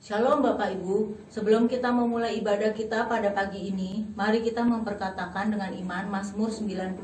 Shalom Bapak Ibu, sebelum kita memulai ibadah kita pada pagi ini, mari kita memperkatakan dengan iman Mazmur 91.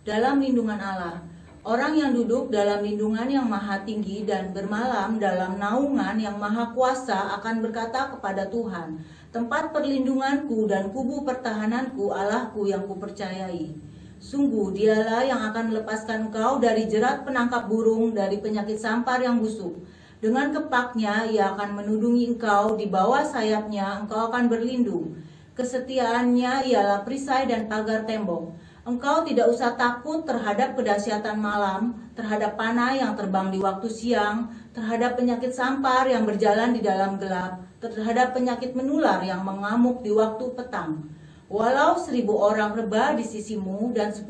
Dalam lindungan Allah, orang yang duduk dalam lindungan yang maha tinggi dan bermalam dalam naungan yang maha kuasa akan berkata kepada Tuhan, tempat perlindunganku dan kubu pertahananku, Allahku yang kupercayai. Sungguh dialah yang akan melepaskan engkau dari jerat penangkap burung, dari penyakit sampar yang busuk. Dengan kepaknya ia akan menudungi engkau, di bawah sayapnya engkau akan berlindung. Kesetiaannya ialah perisai dan pagar tembok. Engkau tidak usah takut terhadap kedahsyatan malam, terhadap panah yang terbang di waktu siang, terhadap penyakit sampar yang berjalan di dalam gelap, terhadap penyakit menular yang mengamuk di waktu petang. Walau 1.000 orang rebah di sisimu dan 10.000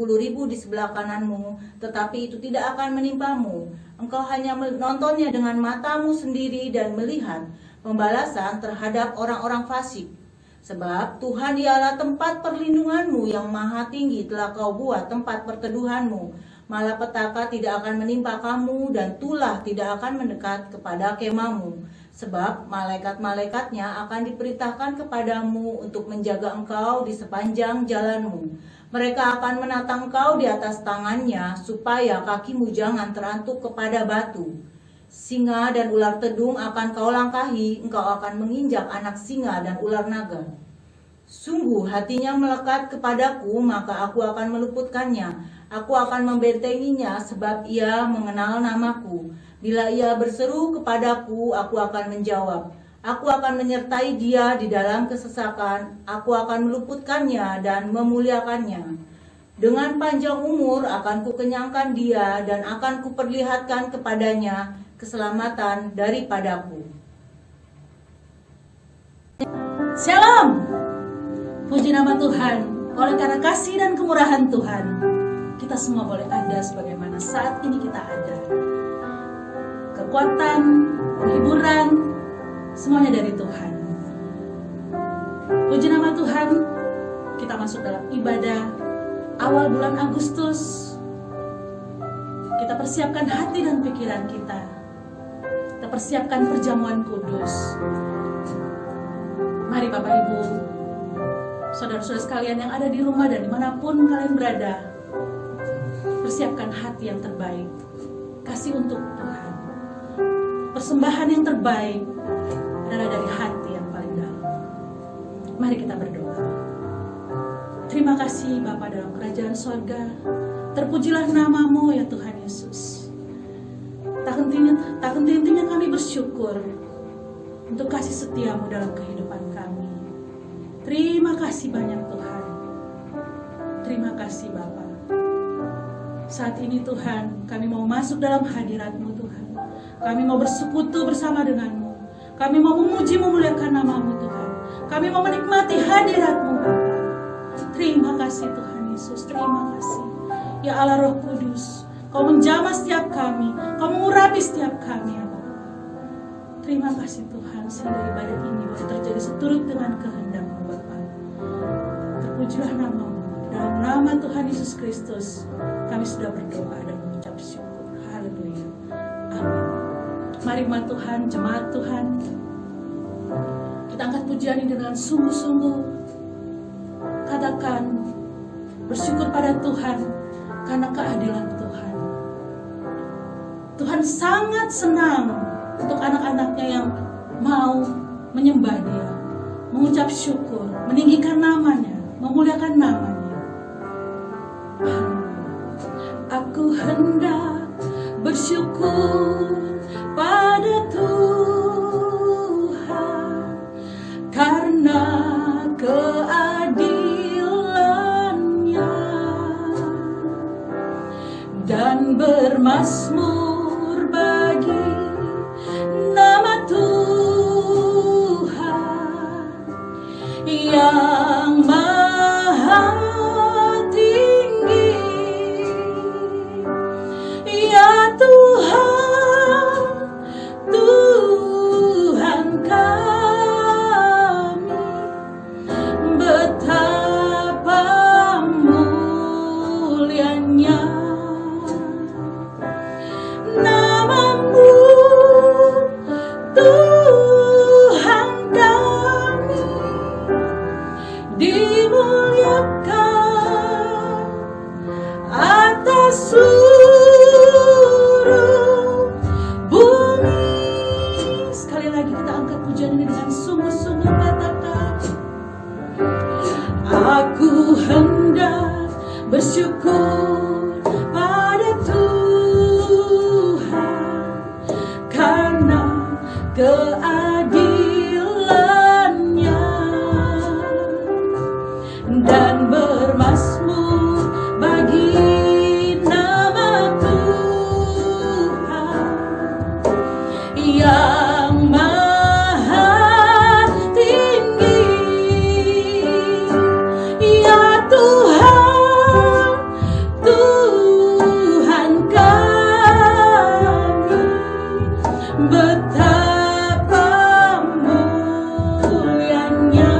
di sebelah kananmu, tetapi itu tidak akan menimpamu. Engkau hanya menontonnya dengan matamu sendiri dan melihat pembalasan terhadap orang-orang fasik. Sebab Tuhan ialah tempat perlindunganmu yang maha tinggi telah kau buat tempat perteduhanmu. Malapetaka tidak akan menimpa kamu dan tulah tidak akan mendekat kepada kemahmu. Sebab malaikat-malaikatnya akan diperintahkan kepadamu untuk menjaga engkau di sepanjang jalanmu. Mereka akan menatang engkau di atas tangannya, supaya kakimu jangan terantuk kepada batu. Singa dan ular tedung akan kau langkahi, engkau akan menginjak anak singa dan ular naga. Sungguh hatinya melekat kepadaku, maka aku akan meluputkannya. Aku akan membentenginya, sebab ia mengenal namaku. Bila ia berseru kepadaku, aku akan menjawab. Aku akan menyertai dia di dalam kesesakan. Aku akan meluputkannya dan memuliakannya. Dengan panjang umur akan kukenyangkan dia dan akan kuperlihatkan kepadanya keselamatan daripadaku. Shalom. Puji nama Tuhan. Oleh karena kasih dan kemurahan Tuhan, kita semua boleh ada sebagaimana saat ini kita ada. Kekuatan, penghiburan, semuanya dari Tuhan. Puji nama Tuhan, kita masuk dalam ibadah awal bulan Agustus. Kita persiapkan hati dan pikiran kita. Kita persiapkan perjamuan kudus. Mari Bapak Ibu, saudara-saudara sekalian yang ada di rumah dan dimanapun kalian berada, persiapkan hati yang terbaik. Kasih untuk Tuhan. Persembahan yang terbaik adalah dari hati yang paling dalam. Mari kita berdoa. Terima kasih Bapa dalam kerajaan sorga. Terpujilah namamu ya Tuhan Yesus. Tak henti-hentinya kami bersyukur untuk kasih setiamu dalam kehidupan kami. Terima kasih banyak Tuhan. Terima kasih Bapa. Saat ini Tuhan, kami mau masuk dalam hadirat-Mu Tuhan. Kami mau bersekutu bersama dengan-Mu. Kami mau memuji memuliakan nama-Mu Tuhan. Kami mau menikmati hadirat-Mu Bapa. Terima kasih Tuhan Yesus, terima kasih. Ya Allah Roh Kudus, Kau menjamah setiap kami, Kau mengurapi setiap kami ya Bapa. Terima kasih Tuhan, sehingga ibadah ini boleh terjadi seturut dengan kehendak-Mu Bapa. Terpujilah nama-Mu. Dalam nama Tuhan Yesus Kristus, kami sudah berdoa dan mengucap syukur. Haleluya. Amin. Mari umat Tuhan, jemaat Tuhan, kita angkat pujian ini dengan sungguh-sungguh. Katakan, bersyukur pada Tuhan karena keadilan Tuhan. Tuhan sangat senang untuk anak-anaknya yang mau menyembah Dia, mengucap syukur, meninggikan namanya, memuliakan namanya. Aku hendak bersyukur pada Tuhan karena keadilan-Nya dan bermazmur bagi nama Tuhan yang maha tinggi. Ya Tuhan, Tuhan kami, betapa mulianya atas seluruh bumi. Sekali lagi kita angkat pujian ini dengan sungguh-sungguh, katakan, aku hendak bersyukur pada Tuhan karena keadilannya, dan bermazmur bagi nama Tuhan yang maha tinggi. Ya Tuhan, Tuhan kami, betapa mulianya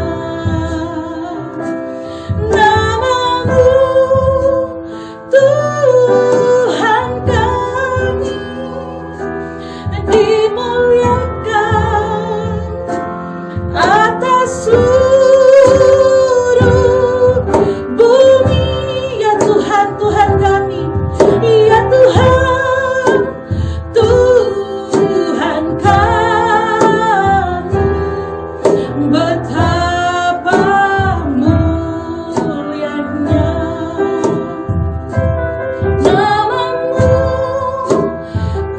namamu, Tuhan kami, dimuliakan atas seluruh bumi. Ya Tuhan, Tuhan kami, ya Tuhan, Tuhan kami, betapa mulianya namamu,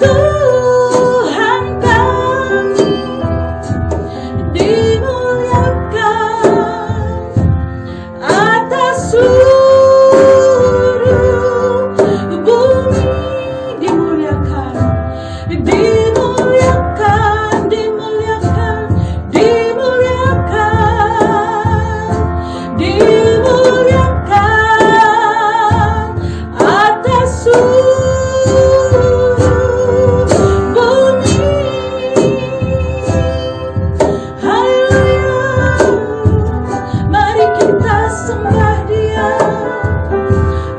Tuhan kami, dimuliakan atas seluruh bumi. Dimuliakan, dimuliakan, dimuliakan, dimuliakan, dimuliakan atas seluruh bumi. Haleluya, mari kita sembah Dia,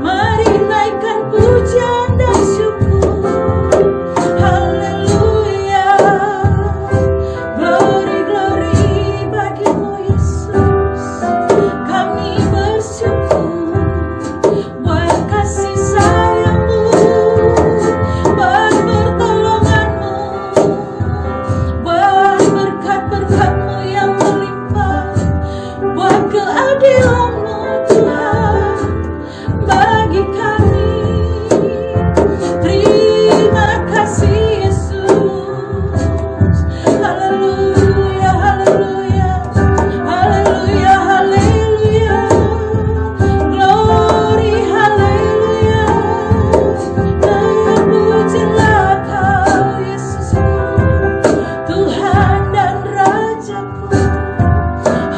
mari naikkan pujian dan syukur. Haleluya, glory, glory bagimu Yesus. Kami bersyukur buat kasih sayang-Mu, buat pertolongan-Mu, buat berkat-berkat-Mu yang melimpah, buat keadilan-Mu Tuhan bagi kami. Terima kasih Yesus. Haleluya, haleluya, haleluya, haleluya, glory, haleluya. Terpujilah Kau Yesusku, Tuhan dan Rajaku.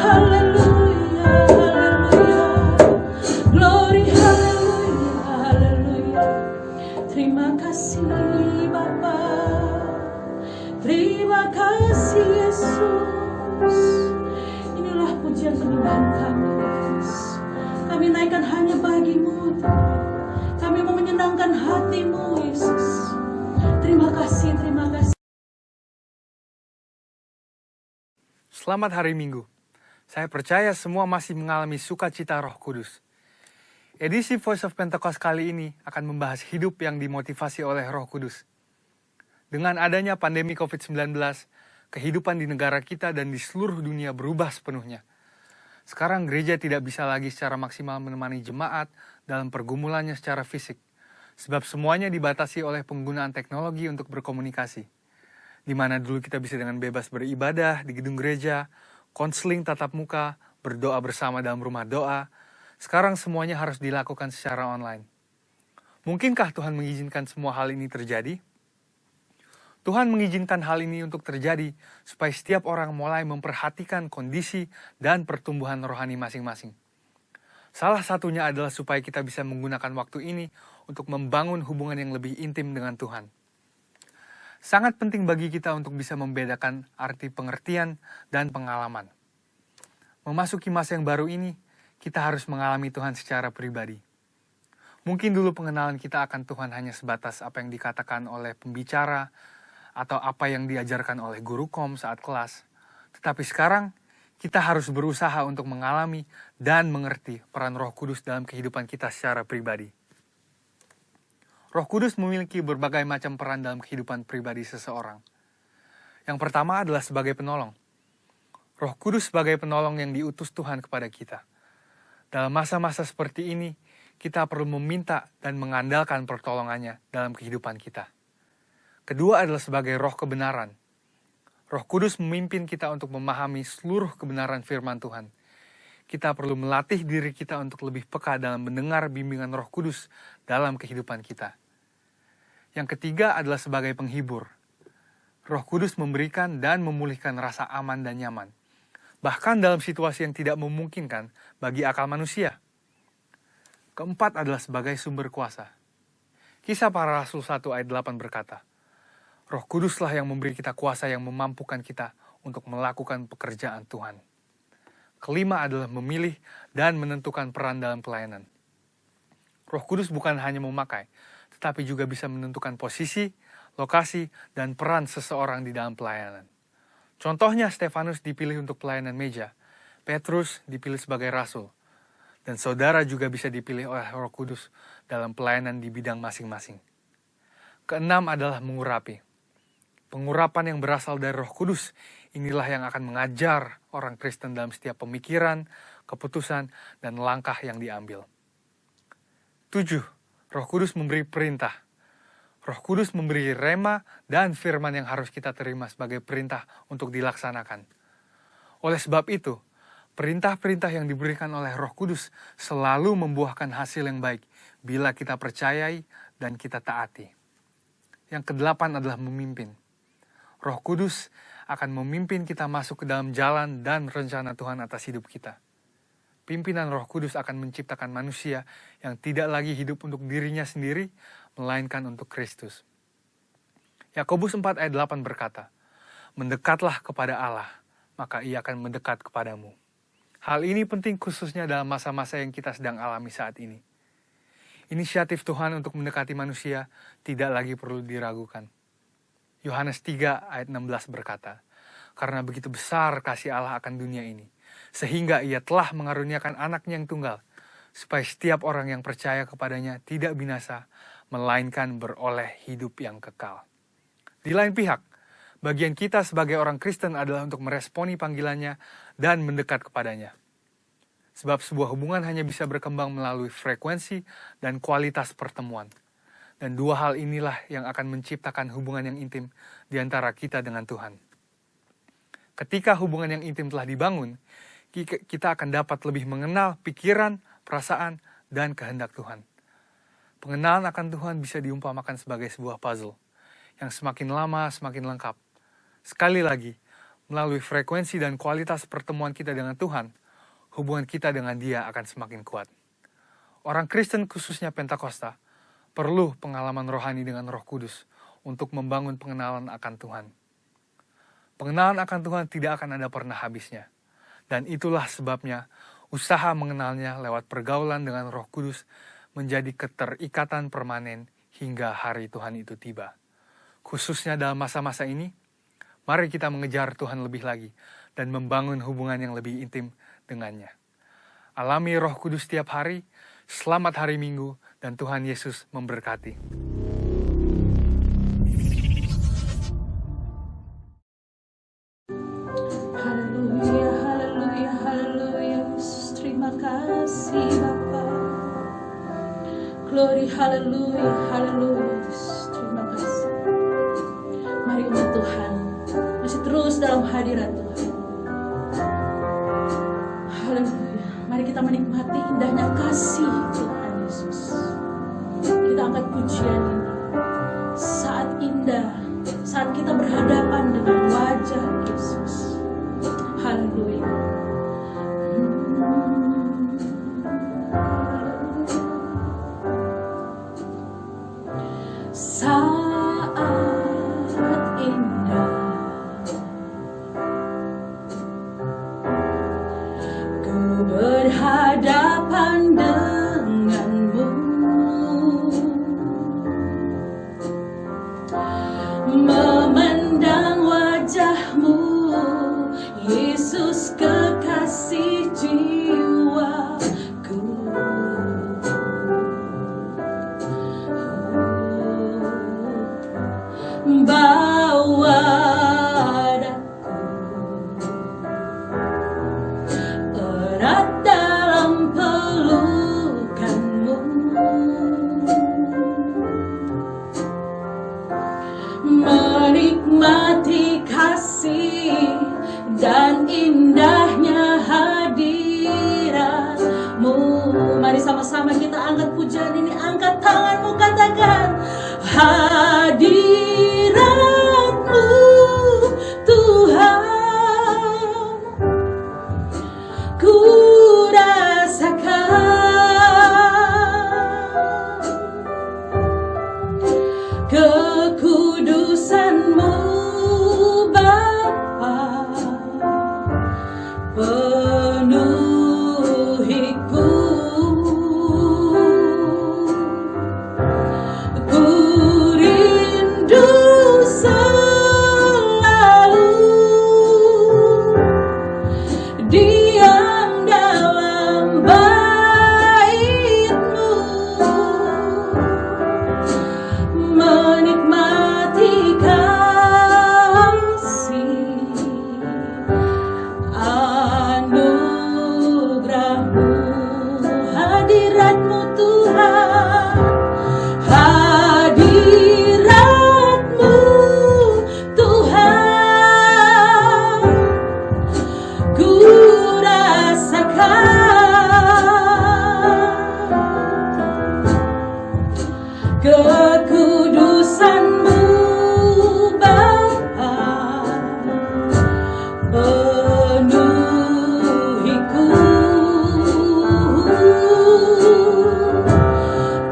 Haleluya, haleluya, glory, haleluya, haleluya. Terima kasih Bapa, terima kasih Yesus. Inilah pujian penyembahan kami Yesus. Kami naikkan hanya bagi-Mu Tuhan. Kami mau menyenangkan hati-Mu Yesus. Terima kasih, terima kasih. Selamat hari Minggu. Saya percaya semua masih mengalami sukacita Roh Kudus. Edisi Voice of Pentecost kali ini akan membahas hidup yang dimotivasi oleh Roh Kudus. Dengan adanya pandemi COVID-19, kehidupan di negara kita dan di seluruh dunia berubah sepenuhnya. Sekarang gereja tidak bisa lagi secara maksimal menemani jemaat dalam pergumulannya secara fisik, sebab semuanya dibatasi oleh penggunaan teknologi untuk berkomunikasi. Di mana dulu kita bisa dengan bebas beribadah di gedung gereja, konseling tatap muka, berdoa bersama dalam rumah doa. Sekarang semuanya harus dilakukan secara online. Mungkinkah Tuhan mengizinkan semua hal ini terjadi? Tuhan mengizinkan hal ini untuk terjadi supaya setiap orang mulai memperhatikan kondisi dan pertumbuhan rohani masing-masing. Salah satunya adalah supaya kita bisa menggunakan waktu ini untuk membangun hubungan yang lebih intim dengan Tuhan. Sangat penting bagi kita untuk bisa membedakan arti pengertian dan pengalaman. Memasuki masa yang baru ini, kita harus mengalami Tuhan secara pribadi. Mungkin dulu pengenalan kita akan Tuhan hanya sebatas apa yang dikatakan oleh pembicara, atau apa yang diajarkan oleh guru kom saat kelas. Tetapi sekarang, kita harus berusaha untuk mengalami dan mengerti peran Roh Kudus dalam kehidupan kita secara pribadi. Roh Kudus memiliki berbagai macam peran dalam kehidupan pribadi seseorang. Yang pertama adalah sebagai penolong. Roh Kudus sebagai penolong yang diutus Tuhan kepada kita. Dalam masa-masa seperti ini, kita perlu meminta dan mengandalkan pertolongannya dalam kehidupan kita. Kedua adalah sebagai roh kebenaran. Roh Kudus memimpin kita untuk memahami seluruh kebenaran firman Tuhan. Kita perlu melatih diri kita untuk lebih peka dalam mendengar bimbingan Roh Kudus dalam kehidupan kita. Yang ketiga adalah sebagai penghibur. Roh Kudus memberikan dan memulihkan rasa aman dan nyaman, bahkan dalam situasi yang tidak memungkinkan bagi akal manusia. Keempat adalah sebagai sumber kuasa. Kisah Para Rasul 1 ayat 8 berkata, Roh Kuduslah yang memberi kita kuasa yang memampukan kita untuk melakukan pekerjaan Tuhan. Kelima adalah memilih dan menentukan peran dalam pelayanan. Roh Kudus bukan hanya memakai, tetapi juga bisa menentukan posisi, lokasi, dan peran seseorang di dalam pelayanan. Contohnya Stefanus dipilih untuk pelayanan meja, Petrus dipilih sebagai rasul, dan saudara juga bisa dipilih oleh Roh Kudus dalam pelayanan di bidang masing-masing. Keenam adalah mengurapi. Pengurapan yang berasal dari Roh Kudus inilah yang akan mengajar orang Kristen dalam setiap pemikiran, keputusan, dan langkah yang diambil. 7. Roh Kudus memberi perintah. Roh Kudus memberi rema dan firman yang harus kita terima sebagai perintah untuk dilaksanakan. Oleh sebab itu, perintah-perintah yang diberikan oleh Roh Kudus selalu membuahkan hasil yang baik bila kita percayai dan kita taati. Yang kedelapan adalah memimpin. Roh Kudus akan memimpin kita masuk ke dalam jalan dan rencana Tuhan atas hidup kita. Pimpinan Roh Kudus akan menciptakan manusia yang tidak lagi hidup untuk dirinya sendiri, melainkan untuk Kristus. Yakobus 4 ayat 8 berkata, Mendekatlah kepada Allah, maka Ia akan mendekat kepadamu. Hal ini penting khususnya dalam masa-masa yang kita sedang alami saat ini. Inisiatif Tuhan untuk mendekati manusia tidak lagi perlu diragukan. Yohanes 3 ayat 16 berkata, Karena begitu besar kasih Allah akan dunia ini, sehingga Ia telah mengaruniakan anaknya yang tunggal, supaya setiap orang yang percaya kepadanya tidak binasa, melainkan beroleh hidup yang kekal. Di lain pihak, bagian kita sebagai orang Kristen adalah untuk meresponi panggilannya dan mendekat kepadanya. Sebab sebuah hubungan hanya bisa berkembang melalui frekuensi dan kualitas pertemuan. Dan dua hal inilah yang akan menciptakan hubungan yang intim di antara kita dengan Tuhan. Ketika hubungan yang intim telah dibangun, kita akan dapat lebih mengenal pikiran, perasaan, dan kehendak Tuhan. Pengenalan akan Tuhan bisa diumpamakan sebagai sebuah puzzle yang semakin lama semakin lengkap. Sekali lagi, melalui frekuensi dan kualitas pertemuan kita dengan Tuhan, hubungan kita dengan Dia akan semakin kuat. Orang Kristen khususnya Pentakosta perlu pengalaman rohani dengan Roh Kudus untuk membangun pengenalan akan Tuhan. Pengenalan akan Tuhan tidak akan ada pernah habisnya. Dan itulah sebabnya usaha mengenalnya lewat pergaulan dengan Roh Kudus menjadi keterikatan permanen hingga hari Tuhan itu tiba. Khususnya dalam masa-masa ini, mari kita mengejar Tuhan lebih lagi dan membangun hubungan yang lebih intim dengannya. Alami Roh Kudus setiap hari. Selamat hari Minggu dan Tuhan Yesus memberkati. Haleluya, haleluya, haleluya. Terima kasih Bapa. Glory, haleluya, haleluya. Terima kasih. Mari umat Tuhan masih terus dalam hadirat Tuhan. Haleluya. Mari kita menikmati indahnya kasih Tuhan Yesus. Kita angkat pujian ini. Saat indah, saat kita berhadapan dengan wajah Yesus. Haleluya. Saat indah ku berhadapan denganmu, memandang wajahmu, Yesus kekasih jiwaku. kekudusan-Mu Bapa penuhiku. Ku rindu selalu diam dalam bait-Mu, menikmati kasih anugerah-Mu, hadirat-Mu Tuhan, hadirat-Mu Tuhan, ku rasakan kekudusan-Mu Bapa penuhiku.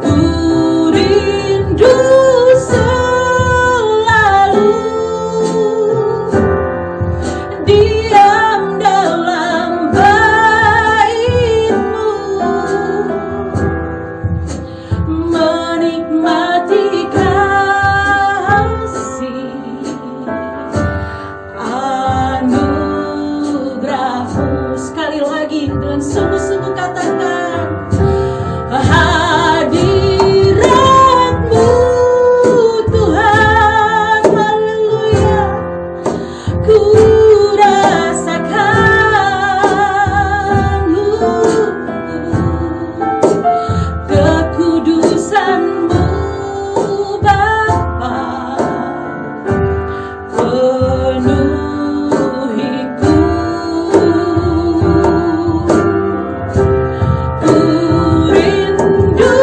Ku rindu selalu diam dalam bait-Mu, menikmati kasih anugerah-Mu. Sekali lagi dengan sungguh-sungguh katakan, hadirat-Mu Tuhan, haleluya, ku rasakan kekudusan-Mu Bapa penuhiku. Ku rindu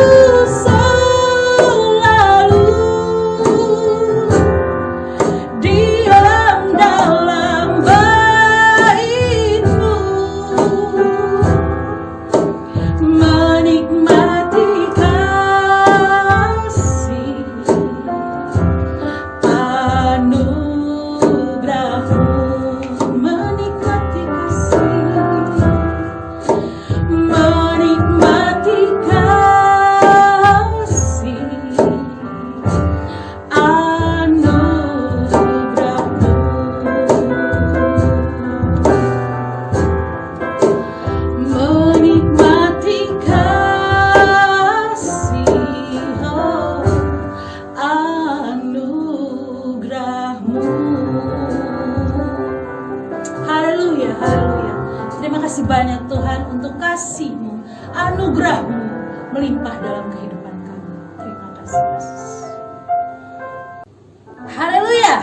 selalu diam dalam bait-Mu, menikmati kasih anugerah-Mu, menikmati kasih, menikmati kasih anugerah-Mu, menikmati kasih anugerah-Mu. Haleluya, haleluya. Terima kasih banyak Tuhan untuk kasih-Mu, anugerah-Mu melimpah dalam kehidupan kami. Terima kasih Yesus. Haleluya.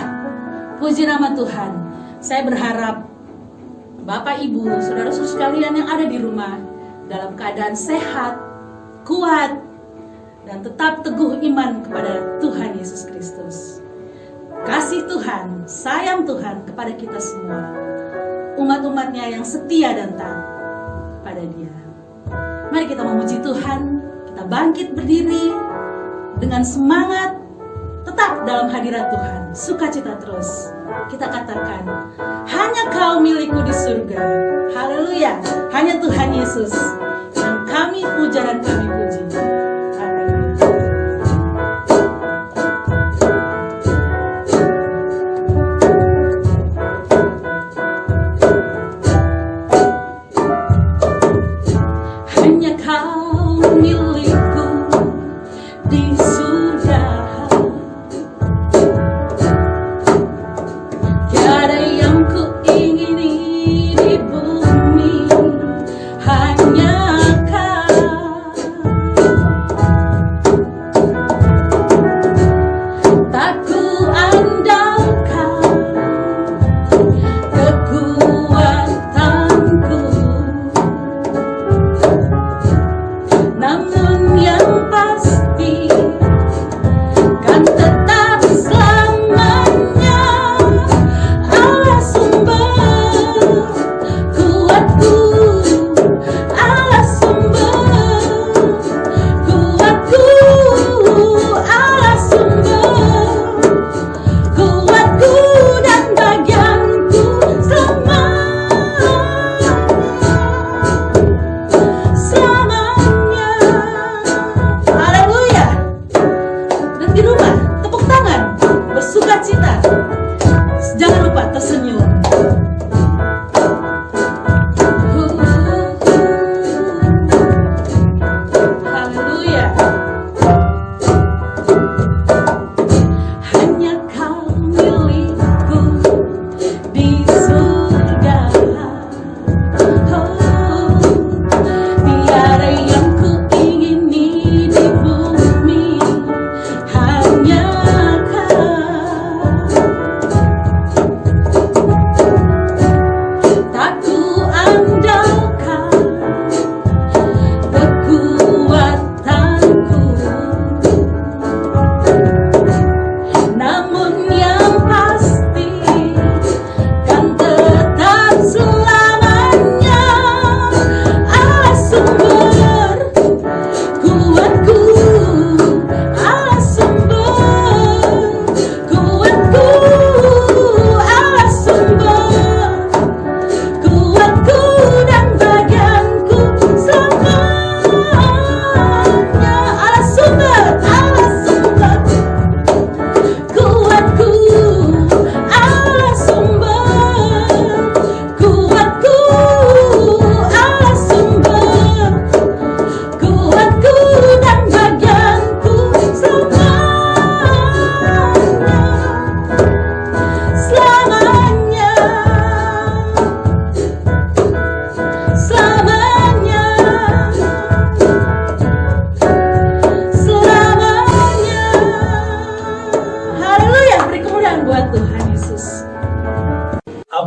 Puji nama Tuhan. Saya berharap Bapak, Ibu, saudara-saudara sekalian yang ada di rumah dalam keadaan sehat, kuat, dan tetap teguh iman kepada Tuhan Yesus Kristus. Kasih Tuhan, sayang Tuhan kepada kita semua, umat-umatnya yang setia dan taat pada Dia. Mari kita memuji Tuhan, kita bangkit berdiri dengan semangat, tetap dalam hadirat Tuhan, sukacita terus. Kita katakan, hanya Kau milikku di surga. Haleluya, hanya Tuhan Yesus yang kami puja dan kami puji. Haleluya. Hanya Kau milikku di surga. Tiada yang ku ingini di bumi, hanya Kau. Tak ku andalkan kekuatanku, namun yang pasti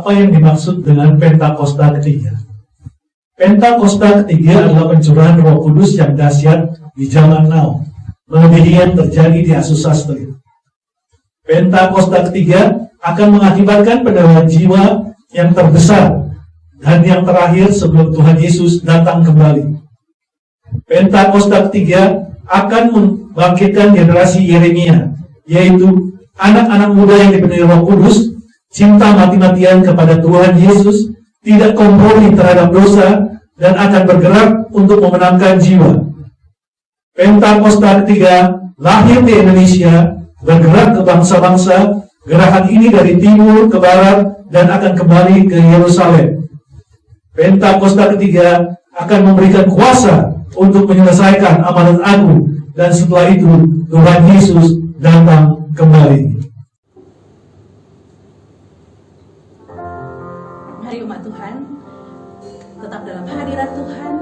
apa yang dimaksud dengan Pentakosta ketiga. Pentakosta ketiga adalah pencurahan Roh Kudus yang dahsyat di zaman now, melebihi yang terjadi di Azusa Street. Pentakosta ketiga akan mengakibatkan pendarahan jiwa yang terbesar dan yang terakhir sebelum Tuhan Yesus datang kembali. Pentakosta ketiga akan membangkitkan generasi Yeremia, yaitu anak-anak muda yang dipenuhi Roh Kudus, cinta mati-matian kepada Tuhan Yesus, tidak kompromi terhadap dosa, dan akan bergerak untuk memenangkan jiwa. Pentakosta ketiga lahir di Indonesia, bergerak ke bangsa-bangsa. Gerakan ini dari timur ke barat dan akan kembali ke Yerusalem. Pentakosta ketiga akan memberikan kuasa untuk menyelesaikan amanat agung, dan setelah itu Tuhan Yesus datang kembali. Mari umat Tuhan, tetap dalam hadirat Tuhan.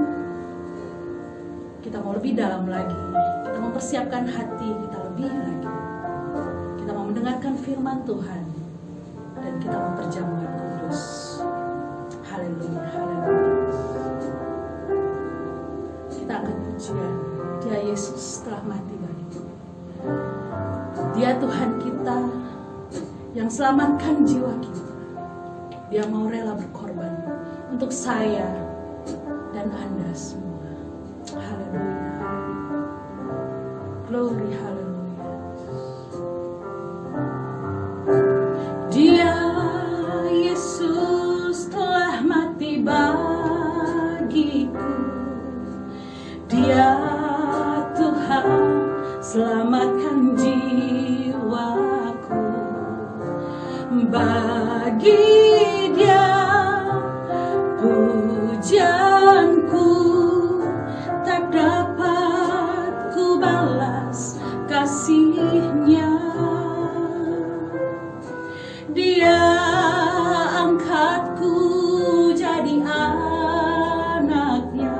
Kita mau lebih dalam lagi. Kita mempersiapkan hati kita lebih lagi. Kita mau mendengarkan firman Tuhan, dan kita mau perjamuan kudus. Haleluya, haleluya. Kita angkat pujian. Dia Yesus telah mati bagiku. Dia Tuhan kita yang selamatkan jiwa kita. Dia mau rela berkorban untuk saya dan Anda semua. Haleluya. Glory, haleluya. Dia Yesus telah mati bagiku. Dia Tuhan selamatkan jiwaku. Bagi Dia pujianku tak dapat ku balas kasih-Nya. Dia angkatku jadi anaknya,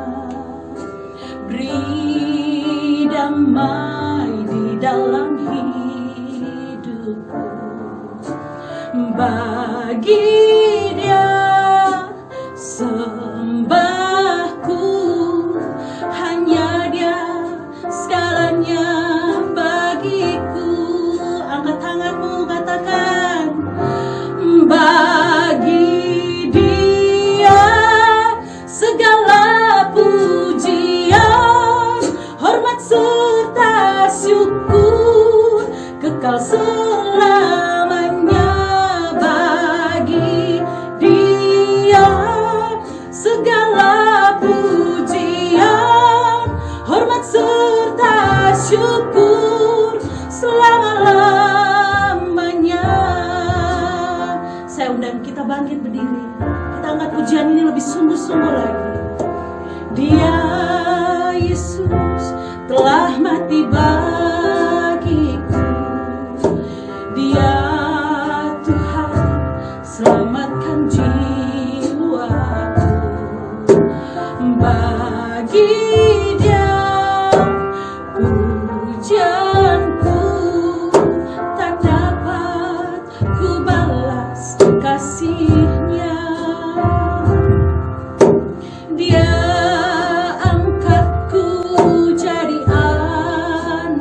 beri damai di dalam hidupku. Bagi Dia sembahku, hanya Dia segalanya bagiku. Angkat tanganmu, katakan, bagi Dia segala pujian, hormat serta syukur kekal selamanya. Bagi Dia segala pujian, hormat serta syukur selama-lamanya. Saya undang kita bangkit berdiri. Kita angkat pujian ini lebih sungguh-sungguh lagi. Dia Yesus telah mati bagiku. Dia Tuhan selamatkan jiwaku. Bagi Dia pujianku tak dapat ku balas kasih-Nya. Dia angkatku jadi anak.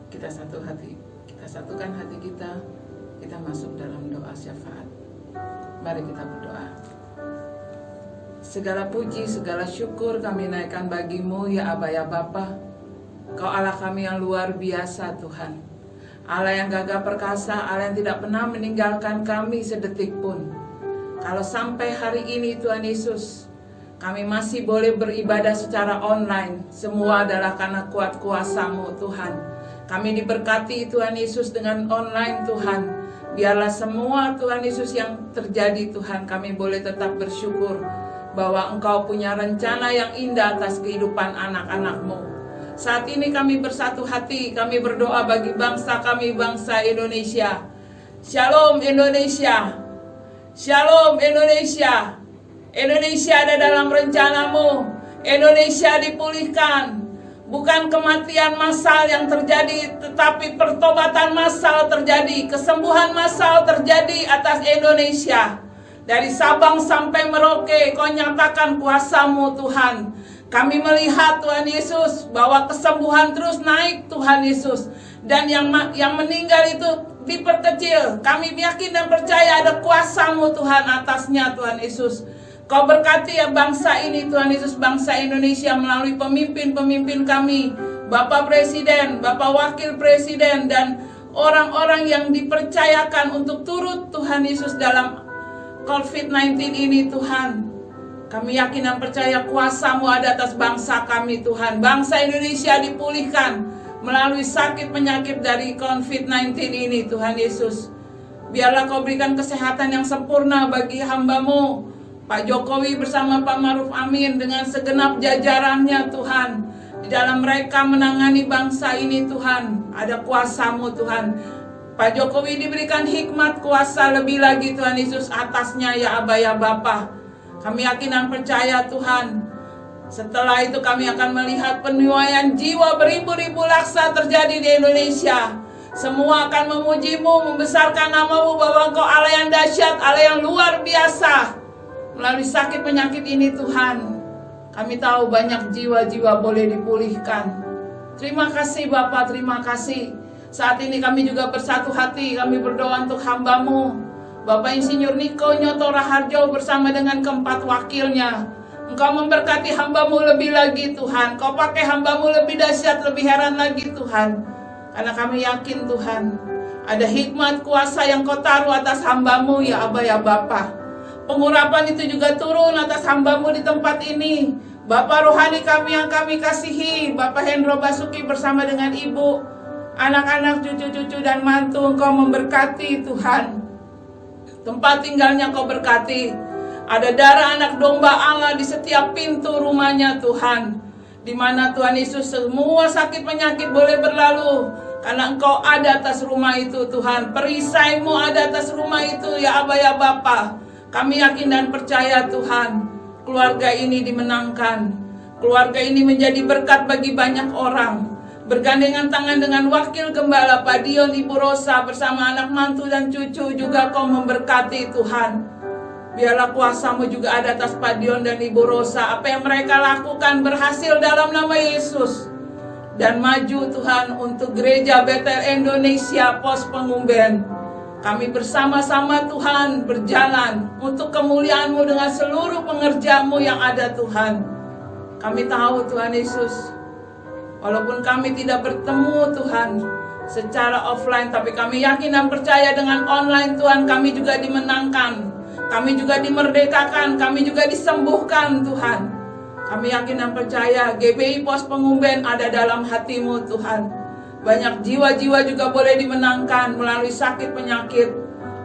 kita satu hati, kita satukan hati kita masuk dalam doa syafaat. Mari kita berdoa. Segala puji, segala syukur kami naikkan bagimu ya Aba ya Bapa. Kau Allah kami yang luar biasa Tuhan. Allah yang gagah perkasa, Allah yang tidak pernah meninggalkan kami sedetik pun. Kalau sampai hari ini Tuhan Yesus, kami masih boleh beribadah secara online, semua adalah karena kuat kuasa-Mu Tuhan. Kami diberkati Tuhan Yesus dengan online Tuhan. Biarlah semua Tuhan Yesus yang terjadi Tuhan, kami boleh tetap bersyukur bahwa Engkau punya rencana yang indah atas kehidupan anak-anak-Mu. Saat ini kami bersatu hati, kami berdoa bagi bangsa kami, bangsa Indonesia. Shalom Indonesia, Shalom Indonesia. Indonesia ada dalam rencana-Mu. Indonesia dipulihkan. Bukan kematian massal yang terjadi, tetapi pertobatan massal terjadi, kesembuhan massal terjadi atas Indonesia. Dari Sabang sampai Merauke, Kau nyatakan kuasa-Mu Tuhan. Kami melihat Tuhan Yesus bahwa kesembuhan terus naik Tuhan Yesus. Dan yang meninggal itu diperkecil. Kami yakin dan percaya ada kuasa-Mu Tuhan atasnya Tuhan Yesus. Kau berkati ya bangsa ini Tuhan Yesus, bangsa Indonesia melalui pemimpin-pemimpin kami, Bapak Presiden, Bapak Wakil Presiden, dan orang-orang yang dipercayakan untuk turut Tuhan Yesus dalam COVID-19 ini Tuhan. Kami yakin dan percaya kuasa-Mu ada atas bangsa kami Tuhan. Bangsa Indonesia dipulihkan melalui sakit penyakit dari COVID-19 ini Tuhan Yesus. Biarlah Kau berikan kesehatan yang sempurna bagi hamba-Mu Pak Jokowi bersama Pak Maruf Amin dengan segenap jajarannya Tuhan. Di dalam mereka menangani bangsa ini Tuhan, ada kuasa-Mu Tuhan. Pak Jokowi diberikan hikmat kuasa lebih lagi Tuhan Yesus atasnya ya Aba ya Bapa. Kami yakin dan percaya Tuhan. Setelah itu kami akan melihat penuaian jiwa beribu-ribu laksa terjadi di Indonesia. Semua akan memuji-Mu, membesarkan nama-Mu bahwa Engkau Allah yang dahsyat, Allah yang luar biasa. Melalui sakit penyakit ini Tuhan, kami tahu banyak jiwa-jiwa boleh dipulihkan. Terima kasih Bapak, terima kasih. Saat ini kami juga bersatu hati, kami berdoa untuk hamba-Mu Bapak Insinyur Niko Nyoto Raharjo bersama dengan keempat wakilnya. Engkau memberkati hamba-Mu lebih lagi Tuhan. Kau pakai hamba-Mu lebih dahsyat, lebih heran lagi Tuhan. Karena kami yakin Tuhan, ada hikmat kuasa yang Kau taruh atas hamba-Mu ya Aba ya Bapa. Pengurapan itu juga turun atas hamba-Mu di tempat ini. Bapak rohani kami yang kami kasihi, Bapak Hendro Basuki bersama dengan Ibu, anak-anak, cucu-cucu dan mantu, Engkau memberkati Tuhan. Tempat tinggalnya Kau berkati. Ada darah anak domba Allah di setiap pintu rumahnya Tuhan. Di mana Tuhan Yesus semua sakit penyakit boleh berlalu. Karena Engkau ada atas rumah itu Tuhan. Perisai-Mu ada atas rumah itu ya Aba ya Bapa. Kami yakin dan percaya Tuhan, keluarga ini dimenangkan. Keluarga ini menjadi berkat bagi banyak orang. Bergandengan tangan dengan Wakil Gembala Pak Dion, Ibu Rosa bersama anak mantu dan cucu juga Kau memberkati Tuhan. Biarlah kuasa-Mu juga ada atas Pak Dion dan Ibu Rosa. Apa yang mereka lakukan berhasil dalam nama Yesus. Dan maju Tuhan untuk Gereja Betel Indonesia Pos Pengumben. Kami bersama-sama Tuhan berjalan untuk kemuliaan-Mu dengan seluruh pengerjaan-Mu yang ada Tuhan. Kami tahu Tuhan Yesus, walaupun kami tidak bertemu Tuhan secara offline, tapi kami yakin dan percaya dengan online Tuhan kami juga dimenangkan. Kami juga dimerdekakan, kami juga disembuhkan Tuhan. Kami yakin dan percaya GBI Pos Pengumben ada dalam hati-Mu Tuhan. Banyak jiwa-jiwa juga boleh dimenangkan melalui sakit penyakit.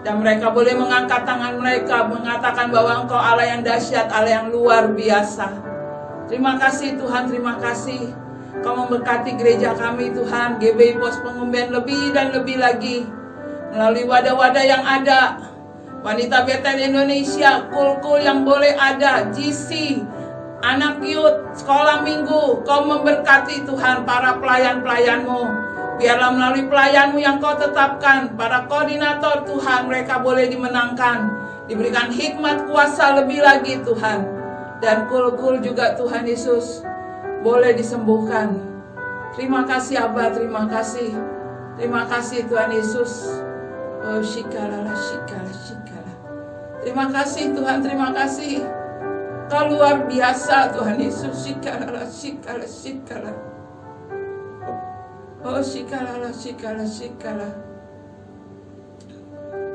Dan mereka boleh mengangkat tangan mereka, mengatakan bahwa Engkau Allah yang dahsyat, Allah yang luar biasa. Terima kasih Tuhan, terima kasih. Kau memberkati gereja kami Tuhan, GBI Pos Pengumben lebih dan lebih lagi. Melalui wadah-wadah yang ada, Wanita Betel Indonesia, kul-kul yang boleh ada, GC, anak youth, sekolah minggu. Kau memberkati Tuhan para pelayan-pelayan-Mu. Biarlah melalui pelayan-Mu yang Kau tetapkan, para koordinator Tuhan, mereka boleh dimenangkan, diberikan hikmat kuasa lebih lagi Tuhan. Dan kul-kul juga Tuhan Yesus boleh disembuhkan. Terima kasih Abba, terima kasih. Terima kasih Tuhan Yesus. Oh shikala, shikala. Terima kasih Tuhan, terima kasih. Kau luar biasa Tuhan Yesus. Shikala. Oh shikala.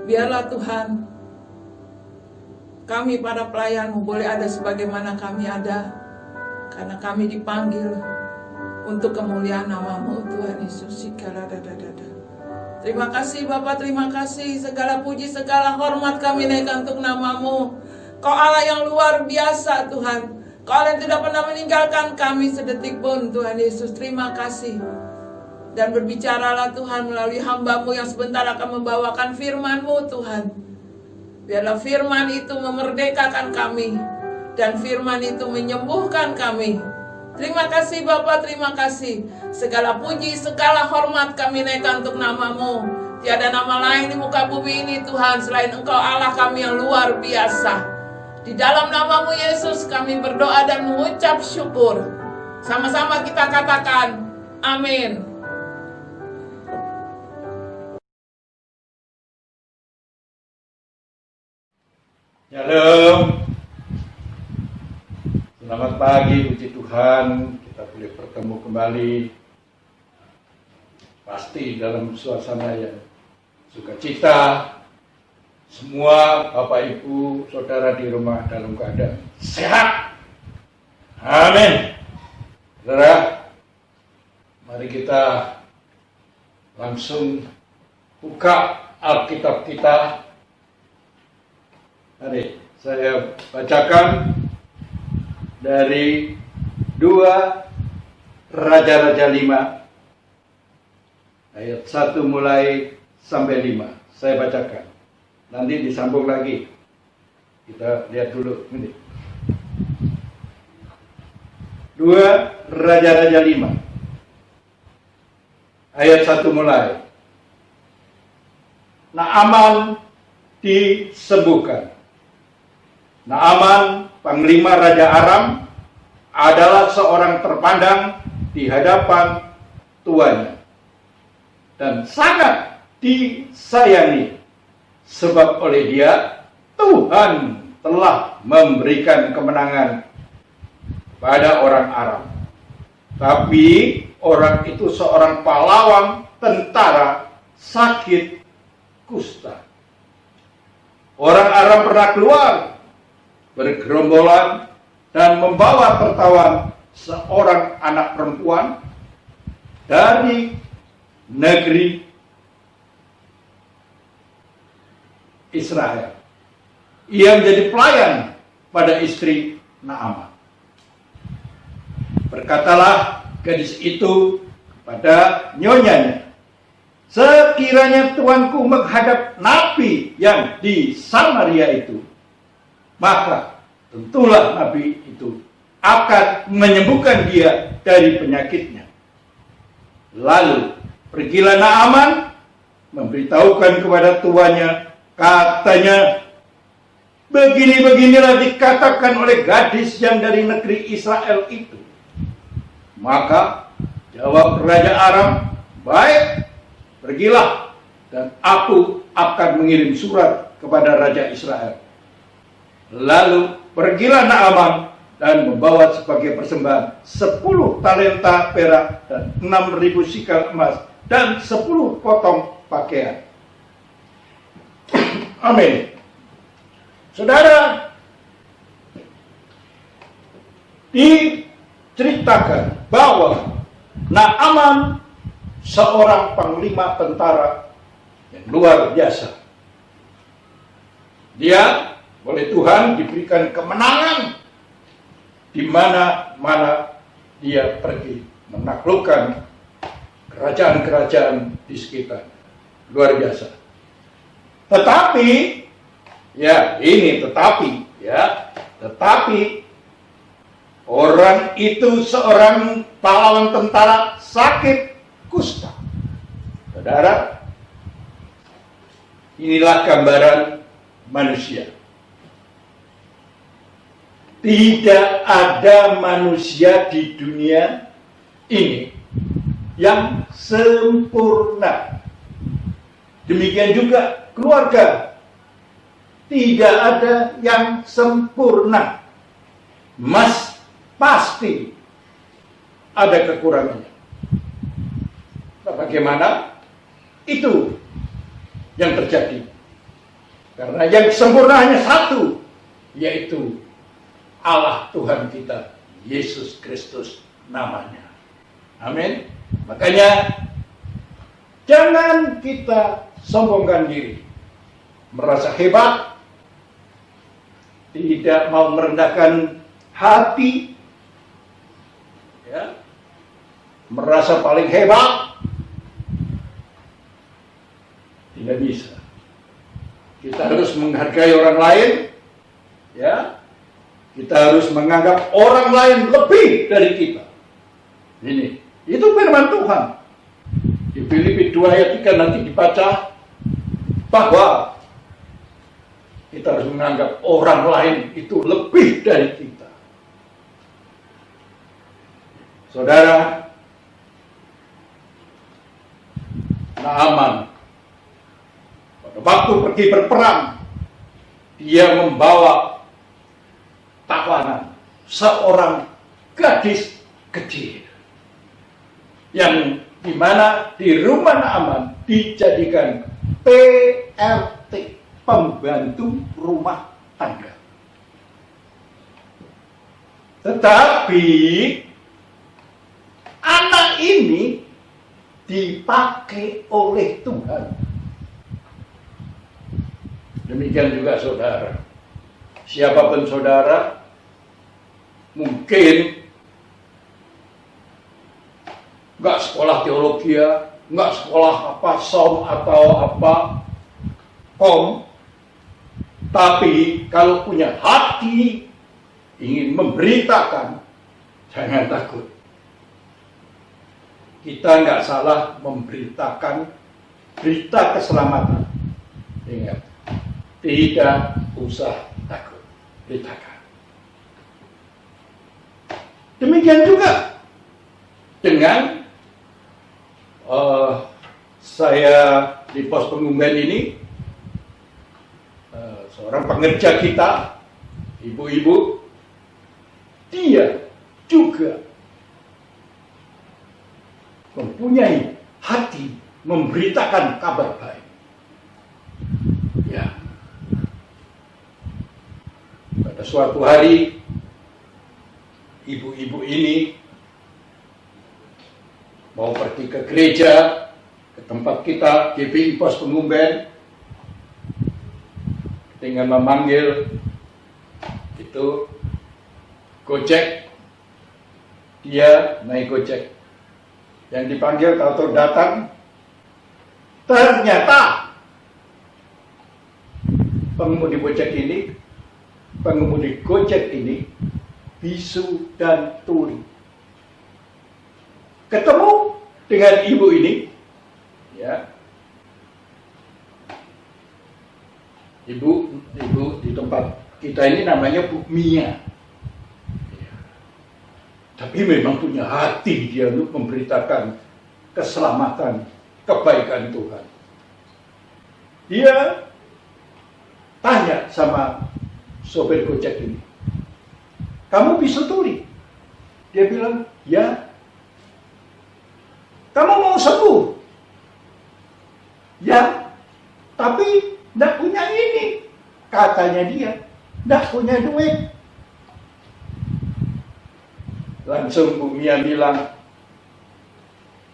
Biarlah Tuhan, kami para pelayan-Mu boleh ada sebagaimana kami ada, karena kami dipanggil untuk kemuliaan nama-Mu Tuhan Yesus. Terima kasih Bapak, terima kasih. Segala puji, segala hormat kami naikkan untuk nama-Mu. Kau Allah yang luar biasa Tuhan. Kau Allah yang tidak pernah meninggalkan kami sedetik pun Tuhan Yesus. Terima kasih. Dan berbicaralah Tuhan melalui hamba-Mu yang sebentar akan membawakan firman-Mu Tuhan. Biarlah firman itu memerdekakan kami, dan firman itu menyembuhkan kami. Terima kasih Bapa, terima kasih. Segala puji, segala hormat kami naikkan untuk nama-Mu. Tiada nama lain di muka bumi ini Tuhan selain Engkau Allah kami yang luar biasa. Di dalam nama-Mu Yesus kami berdoa dan mengucap syukur. Sama-sama kita katakan amin. Shalom. Selamat pagi, puji Tuhan, kita boleh bertemu kembali. Pasti dalam suasana yang sukacita. Semua Bapak Ibu, Saudara di rumah dalam keadaan sehat. Amin. Saudara, mari kita langsung buka Alkitab kita. Mari saya bacakan dari 2 Raja-Raja 5 ayat 1 mulai sampai 5. Saya bacakan. Nanti disambung lagi. Kita lihat dulu ini. 2 Raja-Raja 5 ayat 1 mulai. Naaman disembuhkan. Naaman, panglima Raja Aram, adalah seorang terpandang di hadapan tuannya dan sangat disayangi, sebab oleh dia Tuhan telah memberikan kemenangan pada orang Aram. Tapi orang itu seorang pahlawan tentara sakit kusta. Orang Aram pernah keluar bergerombolan dan membawa tertawan seorang anak perempuan dari negeri Israel. Ia menjadi pelayan pada istri Naaman. Berkatalah gadis itu kepada nyonyanya, sekiranya tuanku menghadap nabi yang di Samaria itu, maka tentulah nabi itu akan menyembuhkan dia dari penyakitnya. Lalu pergilah Naaman, memberitahukan kepada tuannya, katanya, begini-beginilah dikatakan oleh gadis yang dari negeri Israel itu. Maka jawab Raja Aram, baik, pergilah, dan aku akan mengirim surat kepada Raja Israel. Lalu pergilah Naaman dan membawa sebagai persembahan 10 talenta perak dan 6.000 sikal emas dan 10 potong pakaian. Amin. Saudara, diceritakan bahwa Naaman seorang panglima tentara yang luar biasa. Dia oleh Tuhan diberikan kemenangan di mana-mana dia pergi, menaklukkan kerajaan-kerajaan di sekitar. Luar biasa. Tetapi orang itu seorang pahlawan tentara sakit kusta. Saudara, inilah gambaran manusia. Tidak ada manusia di dunia ini yang sempurna. Demikian juga keluarga. Tidak ada yang sempurna. Pasti ada kekurangannya. Nah, bagaimana? Itu yang terjadi. Karena yang sempurna hanya satu, yaitu Allah Tuhan kita, Yesus Kristus namanya. Amin. Makanya jangan kita sombongkan diri, merasa hebat, tidak mau merendahkan hati, ya, merasa paling hebat. Tidak bisa. Kita harus menghargai orang lain, ya. Kita harus menganggap orang lain lebih dari kita. Ini, itu firman Tuhan. Di Filipi 2 ayat 3 nanti dibaca bahwa kita harus menganggap orang lain itu lebih dari kita. Saudara, Naaman pada waktu pergi berperang, dia membawa tawanan seorang gadis kecil yang dimana di rumah Naaman dijadikan PRT, pembantu rumah tangga. Tetapi anak ini dipakai oleh Tuhan. Demikian juga saudara. Siapapun saudara, mungkin nggak sekolah teologi, nggak sekolah apa som atau apa kom, tapi kalau punya hati ingin memberitakan, jangan takut. Kita nggak salah memberitakan berita keselamatan. Ingat, tidak usah takut, beritakan. Demikian juga dengan saya di pos pengungsian ini, seorang pengerja kita, ibu-ibu, dia juga mempunyai hati memberitakan kabar baik. Ya. Pada suatu hari, ibu-ibu ini mau pergi ke gereja, ke tempat kita, GPI Pos Pengumben, dengan memanggil itu Gojek. Dia naik Gojek. Yang dipanggil tahu datang, ternyata pengemudi Gojek ini bisu dan tuli. Ketemu dengan ibu ini, ya, ibu di tempat kita ini namanya Bu Mia. Tapi memang punya hati dia untuk memberitakan keselamatan, kebaikan Tuhan. Dia tanya sama sopir Gojek ini, kamu bisa tuli? Dia bilang, ya. Kamu mau sembuh? Ya, tapi tidak punya ini. Katanya dia, tidak punya duit. Langsung Bu Mia bilang,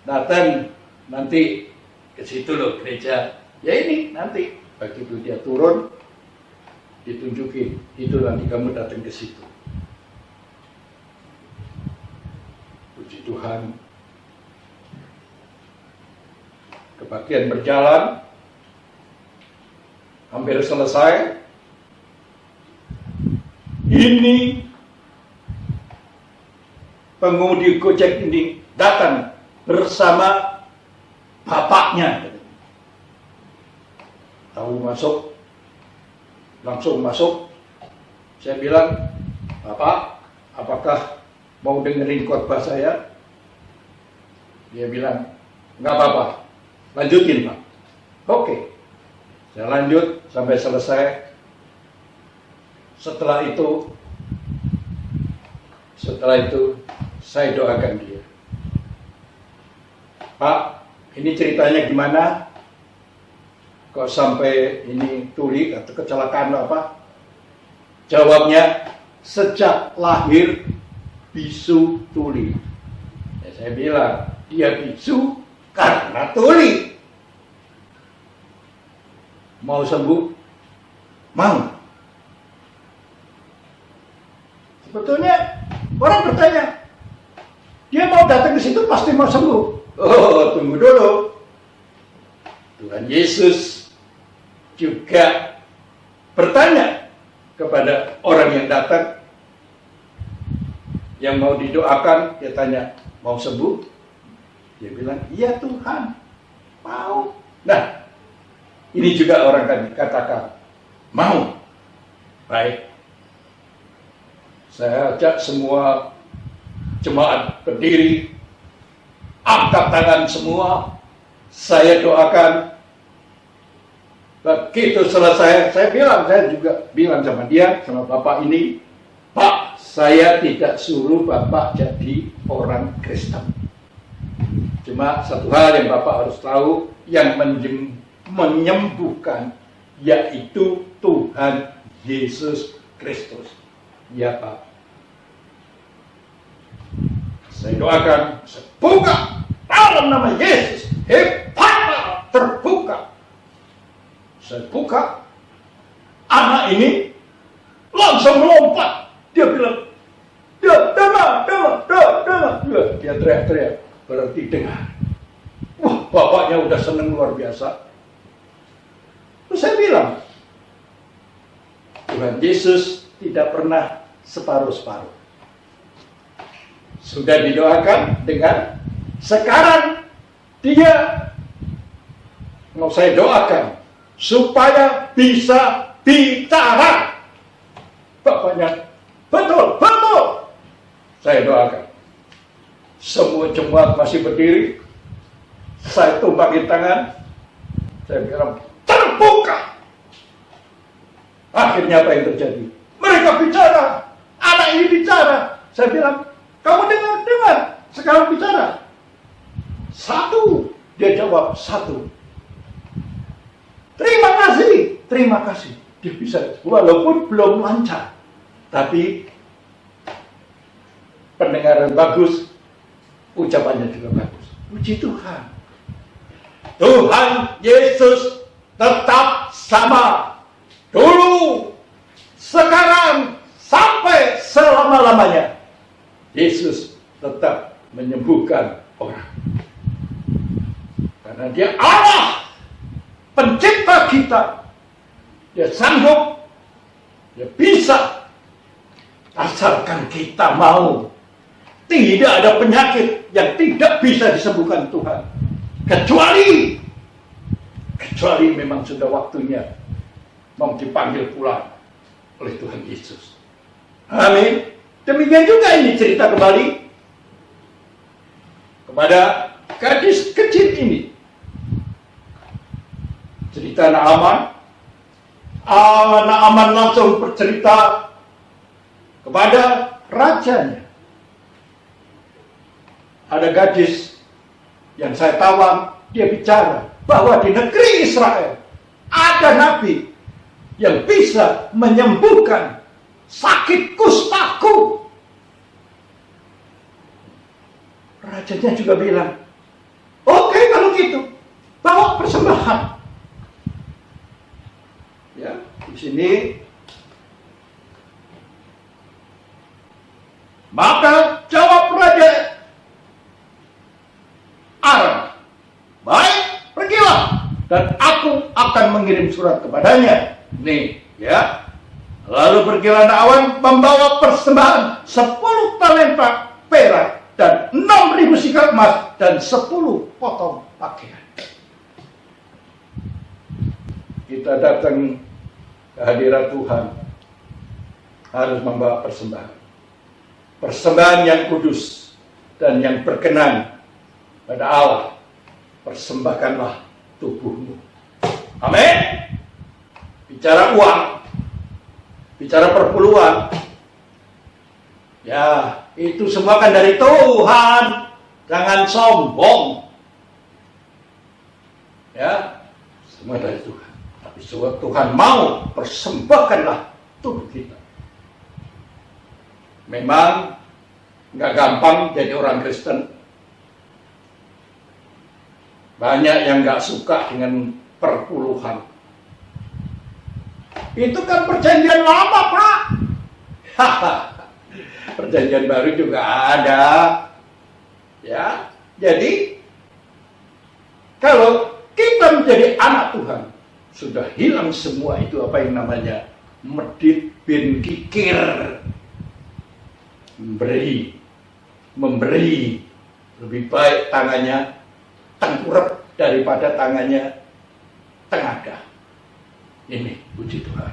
Nathan, nanti ke situ loh gereja. Ya ini nanti. Begitu dia turun, ditunjukin, itu nanti kamu datang ke situ. Puji Tuhan. Kebaktian berjalan, hampir selesai. Ini pengemudi Gojek ini datang bersama bapaknya. Tahu masuk, langsung masuk. Saya bilang, Bapak, apakah mau dengerin khotbah saya? Dia bilang, nggak apa-apa, lanjutin Pak. Oke, saya lanjut sampai selesai. Setelah itu saya doakan dia. Pak, ini ceritanya gimana? Kok sampai ini tuli atau kecelakaan apa? Jawabnya, sejak lahir bisu tuli. Ya, saya bilang, dia bisu karena tuli. Mau sembuh? Mau. Sebetulnya orang bertanya, dia mau datang ke situ pasti mau sembuh. Oh, tunggu dulu. Tuhan Yesus juga bertanya kepada orang yang datang, yang mau didoakan. Dia tanya, mau sembuh? Dia bilang, iya Tuhan, mau. Nah, ini juga orang kan katakan, mau. Baik. Saya ajak semua jemaat berdiri, angkat tangan semua, saya doakan. Begitu selesai, saya juga bilang sama dia, sama bapak ini, Pak, saya tidak suruh bapak jadi orang Kristen. Cuma satu hal yang bapak harus tahu, yang menyembuhkan yaitu Tuhan Yesus Kristus. Ya Pak. Saya doakan, buka dalam nama Yesus, hebatlah terbuka. Saya buka, anak ini langsung melompat. Dia bilang, dia teriak-teriak, berarti dengar. Wah, bapaknya udah seneng luar biasa. Terus saya bilang, Tuhan Yesus tidak pernah separuh-separuh. Sudah didoakan dengan sekarang dia mau saya doakan supaya bisa bicara. Bapaknya, betul. Saya doakan. Semua jemaat masih berdiri. Saya tumpangin tangan. Saya bilang, terbuka. Akhirnya apa yang terjadi? Mereka bicara. Anak ini bicara. Saya bilang, kamu dengar. Sekarang bicara. 1. Dia jawab 1. Terima kasih. Dia bisa, walaupun belum lancar. Tapi pendengaran bagus, ucapannya juga bagus. Puji Tuhan. Tuhan Yesus tetap sama. Dulu, sekarang, sampai selama-lamanya. Yesus tetap menyembuhkan orang. Karena dia Allah, pencipta kita. Dia sanggup, dia bisa, asalkan kita mau. Tidak ada penyakit yang tidak bisa disembuhkan Tuhan. Kecuali memang sudah waktunya mau dipanggil pulang oleh Tuhan Yesus. Amin. Demikian juga ini cerita kembali kepada gadis kecil ini. Cerita Naaman. Naaman langsung bercerita kepada rajanya. Ada gadis yang saya tawang, dia bicara bahwa di negeri Israel ada nabi yang bisa menyembuhkan sakit kustaku. Rajanya juga bilang, oke, kalau gitu, bawa persembahan. Ya, di sini. Maka jawab Raja Aram, baik, pergilah, dan aku akan mengirim surat kepadanya. Nih, ya. Lalu pergilah Naaman membawa persembahan 10 talenta perak dan 6.000 sikal emas dan 10 potong pakaian. Kita datang ke hadirat Tuhan harus membawa persembahan. Persembahan yang kudus dan yang berkenan pada Allah, persembahkanlah tubuhmu. Amin. Bicara uang, bicara perpuluhan, ya itu semua kan dari Tuhan. Jangan sombong. Ya, semua dari Tuhan. Tapi semua Tuhan mau, persembahkanlah tubuh kita. Memang nggak gampang jadi orang Kristen. Banyak yang nggak suka dengan perpuluhan. Itu kan perjanjian lama, Pak. Perjanjian baru juga ada. Ya, jadi kalau kita menjadi anak Tuhan, sudah hilang semua itu apa yang namanya medit bin kikir. Memberi lebih baik tangannya tengkurap daripada tangannya tengadah. Ini puji Tuhan.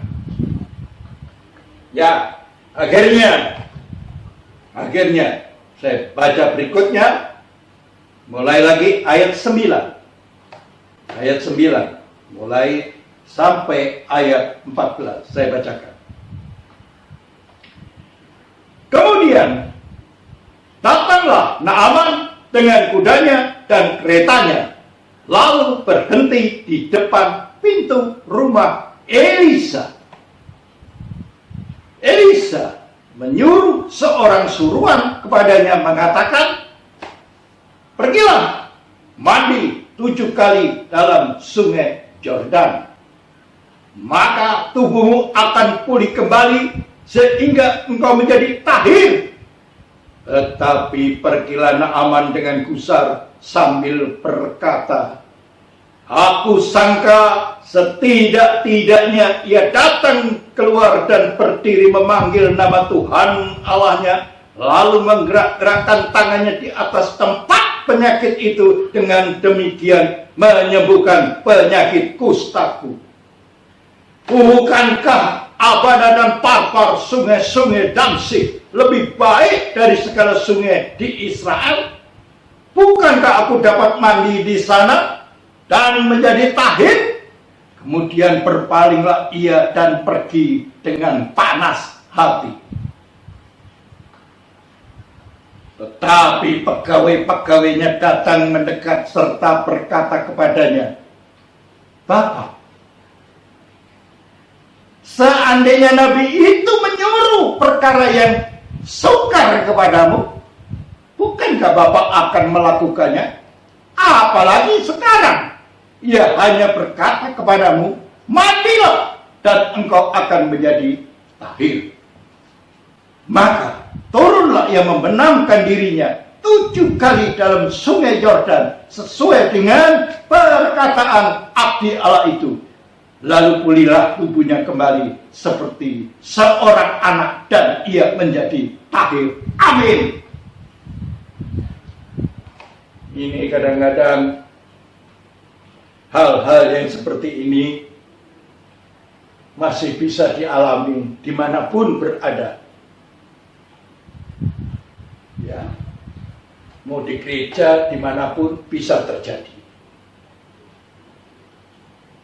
Ya, akhirnya saya baca berikutnya, mulai lagi ayat 9. Ayat 9 mulai sampai ayat 14 saya bacakan. Kemudian datanglah Naaman dengan kudanya dan keretanya, lalu berhenti di depan pintu rumah Elisa. Elisa menyuruh seorang suruhan kepadanya mengatakan, pergilah mandi 7 kali dalam sungai Yordan, maka tubuhmu akan pulih kembali sehingga engkau menjadi tahir. Tetapi pergilah Naaman dengan gusar sambil berkata, aku sangka setidak-tidaknya ia datang keluar dan berdiri memanggil nama Tuhan Allahnya, lalu menggerak-gerakkan tangannya di atas tempat penyakit itu, dengan demikian menyembuhkan penyakit kustaku. Bukankah Abana dan Parpar, sungai-sungai Damsik, lebih baik dari segala sungai di Israel? Bukankah aku dapat mandi di sana dan menjadi tahir? Kemudian berpalinglah ia dan pergi dengan panas hati. Tetapi pegawai-pegawainya datang mendekat serta berkata kepadanya, Bapak, seandainya Nabi itu menyuruh perkara yang sukar kepadamu, bukankah Bapak akan melakukannya? Apalagi sekarang ia hanya berkata kepadamu, mandilah dan engkau akan menjadi tahir. Maka turunlah ia membenamkan dirinya 7 kali dalam sungai Yordan, sesuai dengan perkataan abdi Allah itu. Lalu pulihlah tubuhnya kembali seperti seorang anak dan ia menjadi tahir. Amin. Ini kadang-kadang hal-hal yang seperti ini masih bisa dialami dimanapun berada. Ya, mau di gereja dimanapun bisa terjadi.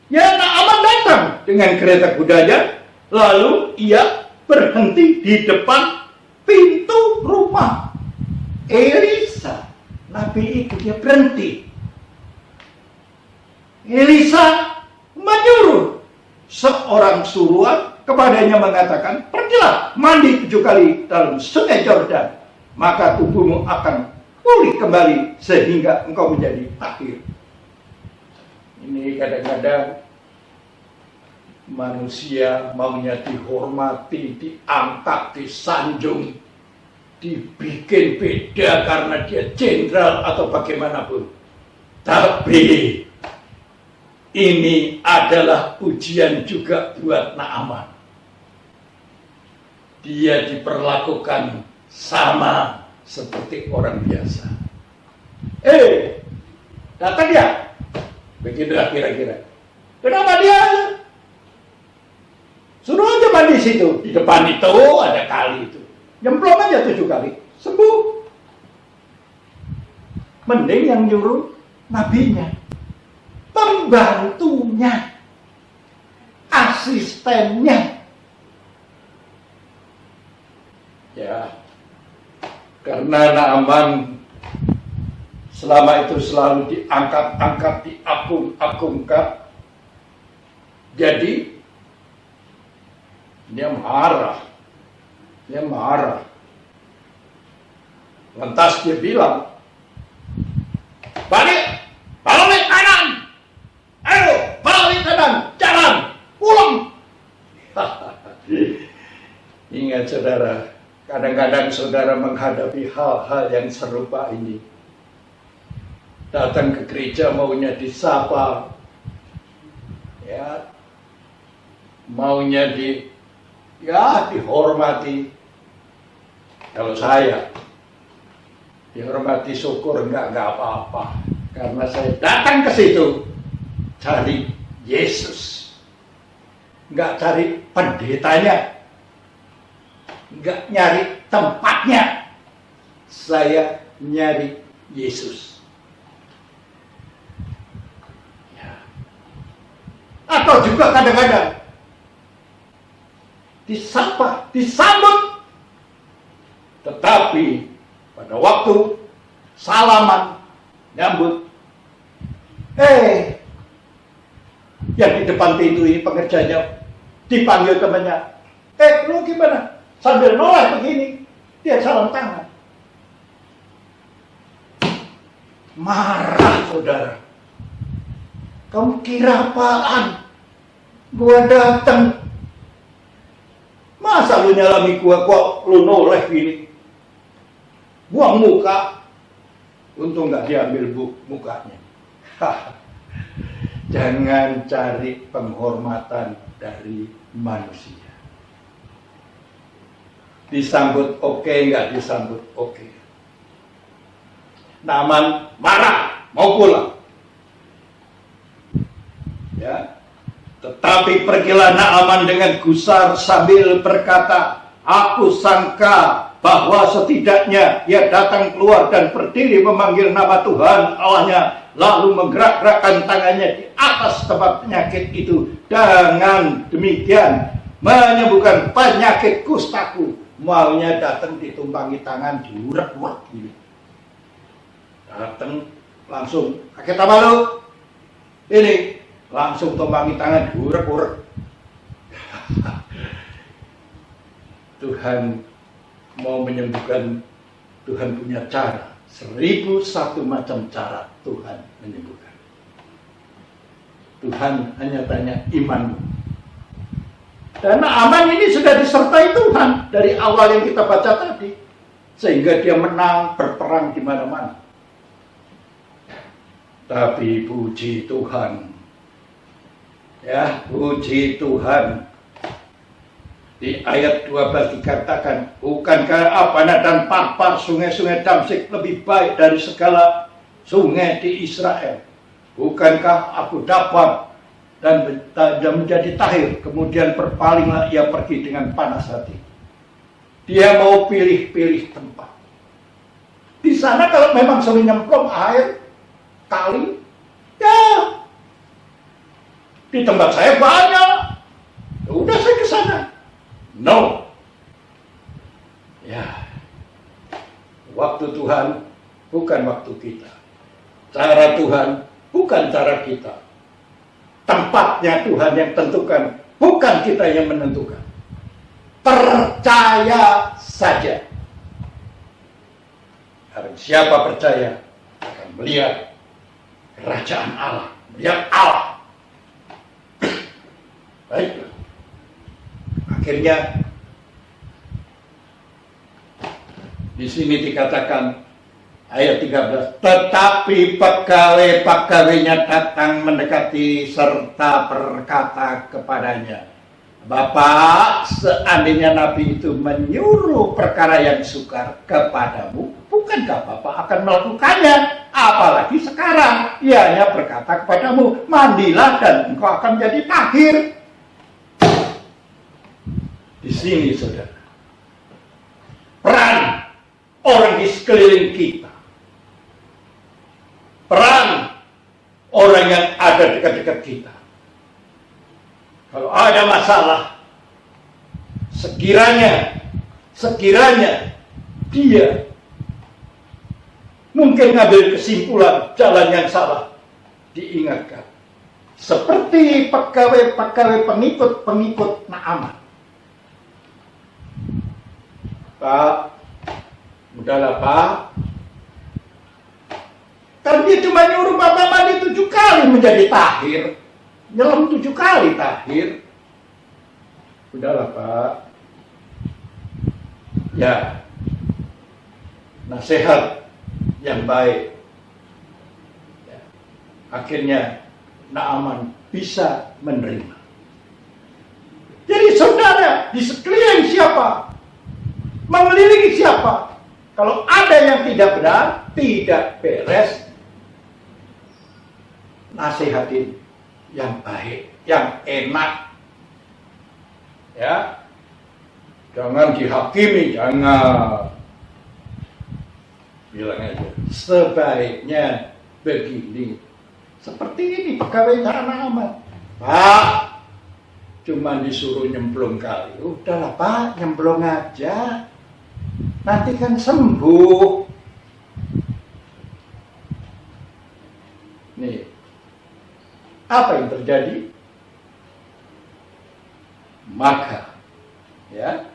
Ya, Naaman datang dengan kereta kudanya, lalu ia berhenti di depan pintu rumah Elisa. Nabi itu dia berhenti. Elisa menyuruh seorang suruhan kepadanya mengatakan, pergilah mandi 7 kali dalam sungai Yordan, maka tubuhmu akan pulih kembali sehingga engkau menjadi tahir. Ini kadang-kadang manusia maunya dihormati, diangkat, disanjung, dibikin beda karena dia jenderal atau bagaimanapun. Tapi ini adalah ujian juga buat Naaman. Dia diperlakukan sama seperti orang biasa. Datang dia. Begitulah kira-kira. Kenapa dia? Suruh aja mandi situ. Di depan itu ada kali itu. Nyemplung aja 7 kali. Sembuh. Mending yang nyuruh nabinya, pembantunya, asistennya. Ya, karena Naaman selama itu selalu diangkat-angkat, diagung-agungkan, jadi dia marah. Lantas dia bilang, balik kanan, ayo balik kanan, jalan, pulang. Ingat saudara, kadang-kadang saudara menghadapi hal-hal yang serupa ini. Datang ke gereja maunya disapa, ya, maunya dihormati. Kalau saya dihormati, syukur, enggak apa-apa, karena saya datang ke situ cari Yesus, enggak cari pendetanya, enggak nyari tempatnya, saya nyari Yesus. Ya. Atau juga kadang-kadang disapa, disambut, tetapi pada waktu salaman, nyambut, yang di depan pintu ini pengerjanya dipanggil temannya, lu gimana? Sambil noleh begini, dia salam tangan. Marah saudara. Kamu kira apaan? Gua datang, masa lu nyalami gua kok lu noleh gini? Buang muka. Untung nggak diambil mukanya. Jangan cari penghormatan dari manusia. Disambut oke, nggak disambut oke. Naaman marah, mau pulang. Ya. Tetapi pergilah Naaman dengan gusar sambil berkata, aku sangka bahwa setidaknya ia datang keluar dan berdiri memanggil nama Tuhan Allahnya, lalu menggerak-gerakkan tangannya di atas tempat penyakit itu, dengan demikian menyembuhkan penyakit kustaku. Maunya datang ditumpangi tangan, diurek-urek gitu. Datang langsung, kaget apa lu? Ini langsung tumpangi tangan, diurek-urek. Tuhan mau menyembuhkan, Tuhan punya cara. 1001 macam cara Tuhan menyembuhkan. Tuhan hanya tanya imanmu. Dan Naaman ini sudah disertai Tuhan dari awal yang kita baca tadi, sehingga dia menang berperang di mana-mana. Tapi puji Tuhan, ya, puji Tuhan. Di ayat 12 dikatakan, bukankah Abana dan Parpar, sungai-sungai Damsik lebih baik dari segala sungai di Israel? Bukankah aku dapat dan menjadi tahir? Kemudian berpalinglah ia pergi dengan panas hati. Dia mau pilih-pilih tempat. Di sana kalau memang sering nyemplung air kali, ya di tempat saya banyak, udah saya ke sana. No. Ya. Waktu Tuhan bukan waktu kita. Cara Tuhan bukan cara kita. Tempatnya Tuhan yang tentukan, bukan kita yang menentukan. Percaya saja. Karena siapa percaya akan melihat kerajaan Allah, melihat Allah. Baiklah. Akhirnya di sini dikatakan ayat 13, tetapi pegawai-pegawainya datang mendekati serta berkata kepadanya, Bapak, seandainya Nabi itu menyuruh perkara yang sukar kepadamu, bukankah Bapak akan melakukannya? Apalagi sekarang, ia hanya berkata kepadamu, mandilah dan engkau akan menjadi tahir. Di sini, saudara, peran orang di sekeliling kita peran orang yang ada dekat-dekat kita. Kalau ada masalah, sekiranya dia mungkin ngambil kesimpulan jalan yang salah, diingatkan. Seperti pegawai-pegawai pengikut Naaman. Pak, udahlah Pak. Kan dia cuma nyuruh Bapak mandi 7 kali menjadi tahir. Nyelam 7 kali tahir. Udahlah Pak. Ya, nasihat yang baik. Ya. Akhirnya Naaman bisa menerima. Jadi saudara, di sekeliling siapa? Mengelilingi siapa? Kalau ada yang tidak benar, tidak beres, nasihatin yang baik, yang enak. Ya. Jangan dihakimi, jangan. Bilang aja, sebaiknya begini. Seperti ini pegawai Naaman. Pak, cuma disuruh nyemplung kali. Udahlah Pak, nyemplung aja. Nanti kan sembuh. Nih, apa yang terjadi? Maka, ya,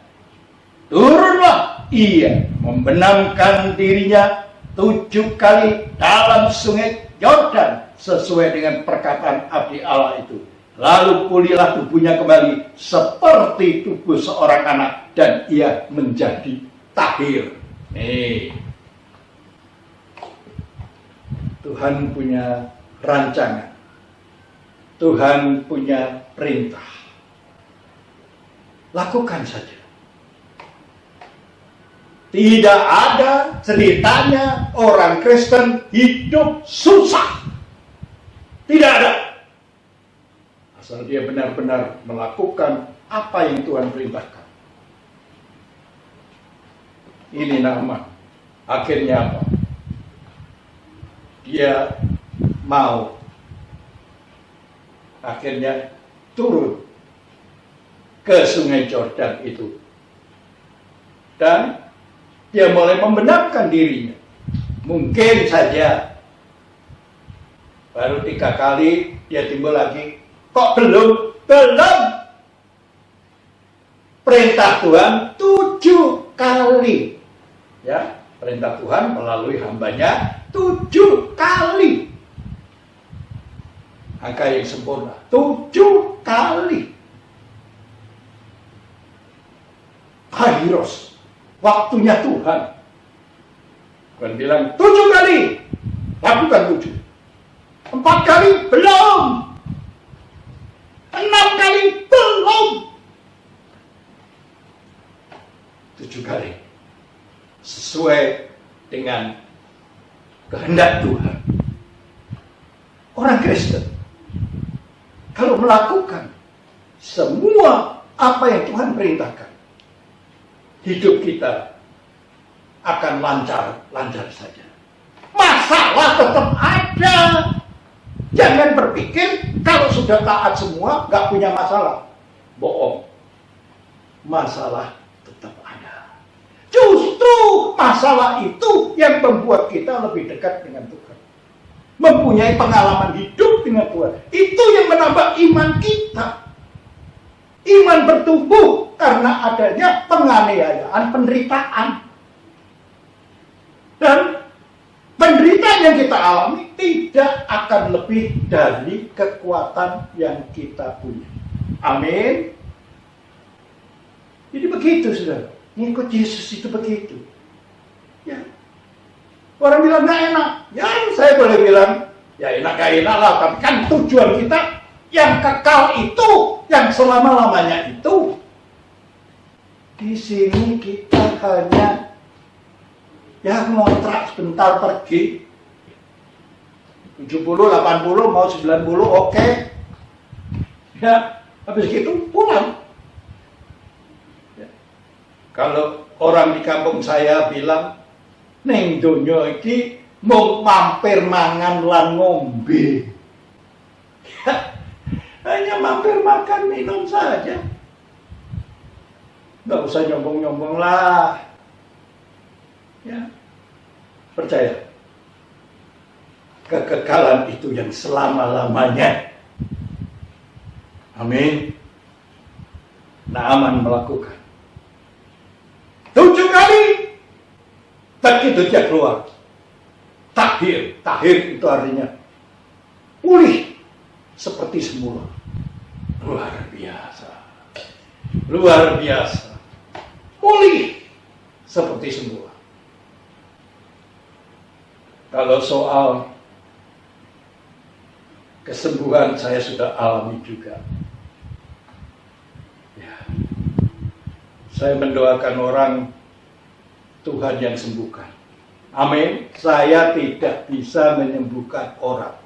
turunlah ia membenamkan dirinya 7 kali dalam sungai Yordan sesuai dengan perkataan abdi Allah itu. Lalu pulihlah tubuhnya kembali seperti tubuh seorang anak dan ia menjadi tahir. Nih, Tuhan punya rancangan. Tuhan punya perintah. Lakukan saja. Tidak ada ceritanya orang Kristen hidup susah. Tidak ada. Asal dia benar-benar melakukan apa yang Tuhan perintahkan. Ini Naaman. Akhirnya apa? Dia mau. Akhirnya turun ke sungai Yordan itu. Dan dia mulai membenamkan dirinya. Mungkin saja baru 3 kali dia timbul lagi. Kok belum? Belum. Perintah Tuhan 7 kali. Ya, perintah Tuhan melalui hambanya 7 kali. Angka yang sempurna. 7 kali. Kairos. Waktunya Tuhan. Tuhan bilang 7 kali. Lakukan 7. 4 kali belum. 6 kali belum. 7 kali. Sesuai dengan kehendak Tuhan. Orang Kristen, kalau melakukan semua apa yang Tuhan perintahkan, hidup kita akan lancar saja. Masalah tetap ada. Jangan berpikir kalau sudah taat semua gak punya masalah. Bohong. Masalah tetap ada. Justru masalah itu yang membuat kita lebih dekat dengan Tuhan. Mempunyai pengalaman hidup dengan Tuhan. Itu yang menambah iman kita. Iman bertumbuh karena adanya penganiayaan, penderitaan. Dan penderitaan yang kita alami tidak akan lebih dari kekuatan yang kita punya. Amin. Jadi begitu, saudara. Ngikut Yesus itu begitu. Ya. Orang bilang gak enak. Ya, saya boleh bilang, ya enak gak enak lah. Tapi kan tujuan kita yang kekal itu, yang selama-lamanya itu. Di sini kita hanya ya ngontrak sebentar pergi 70, 80, mau 90, oke. Ya, habis gitu pulang. Ya. Kalau orang di kampung saya bilang, neng donya iki mau mampir mangan lan ngombe. Hanya mampir makan minum saja. Nggak usah nyombong-nyombong lah. Ya, percaya. Kekekalan itu yang selama-lamanya. Amin. Naaman melakukan 7 kali. Begitu dia keluar. Tahir itu artinya pulih seperti semula. Luar biasa. Luar biasa. Pulih seperti semula. Kalau soal kesembuhan saya sudah alami juga. Ya. Saya mendoakan orang, Tuhan yang sembuhkan. Amin. Saya tidak bisa menyembuhkan orang.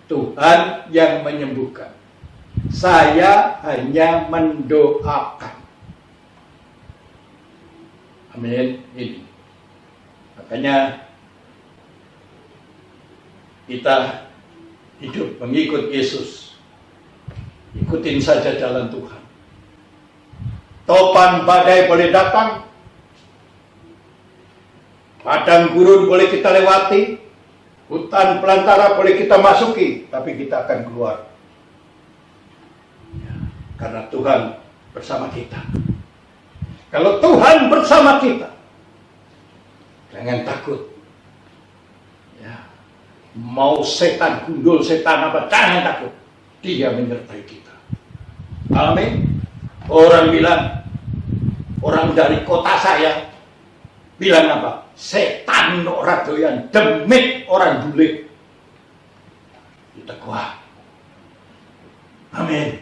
Tuhan yang menyembuhkan. Saya hanya mendoakan. Amin. Ini. Makanya kita hidup mengikut Yesus. Ikutin saja jalan Tuhan. Topan badai boleh datang, padang gurun boleh kita lewati, hutan belantara boleh kita masuki, tapi kita akan keluar. Ya, karena Tuhan bersama kita. Kalau Tuhan bersama kita, jangan takut. Ya, mau setan gundul, setan apa, jangan takut. Dia menyertai kita. Amin. Orang bilang, orang dari kota saya bilang apa? Setan orang doyan, demit orang bule. Kita kuat. Amin.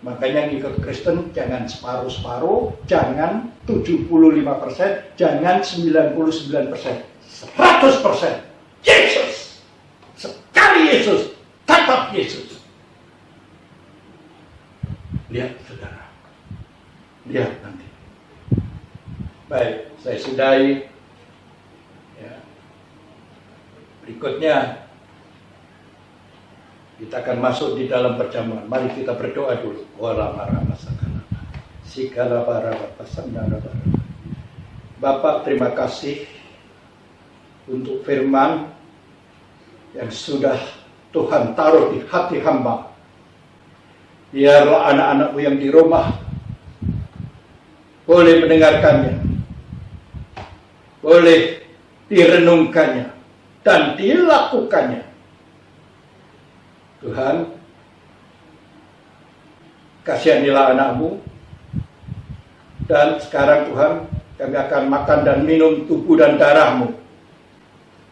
Makanya ngikut Kristen jangan separuh-separuh, jangan 75%, jangan 99%, 100%. Yesus. Sekali Yesus, tetap Yesus. Lihat saudara. Lihat nanti. Baik, saya sudahi. Ya. Berikutnya kita akan masuk di dalam perjamuan. Mari kita berdoa dulu. Bapak, terima kasih untuk firman yang sudah Tuhan taruh di hati hamba. Biarlah anak-anakmu yang di rumah boleh mendengarkannya, boleh direnungkannya, dan dilakukannya. Tuhan, kasihanilah anakmu. Dan sekarang Tuhan, kami akan makan dan minum tubuh dan darahmu.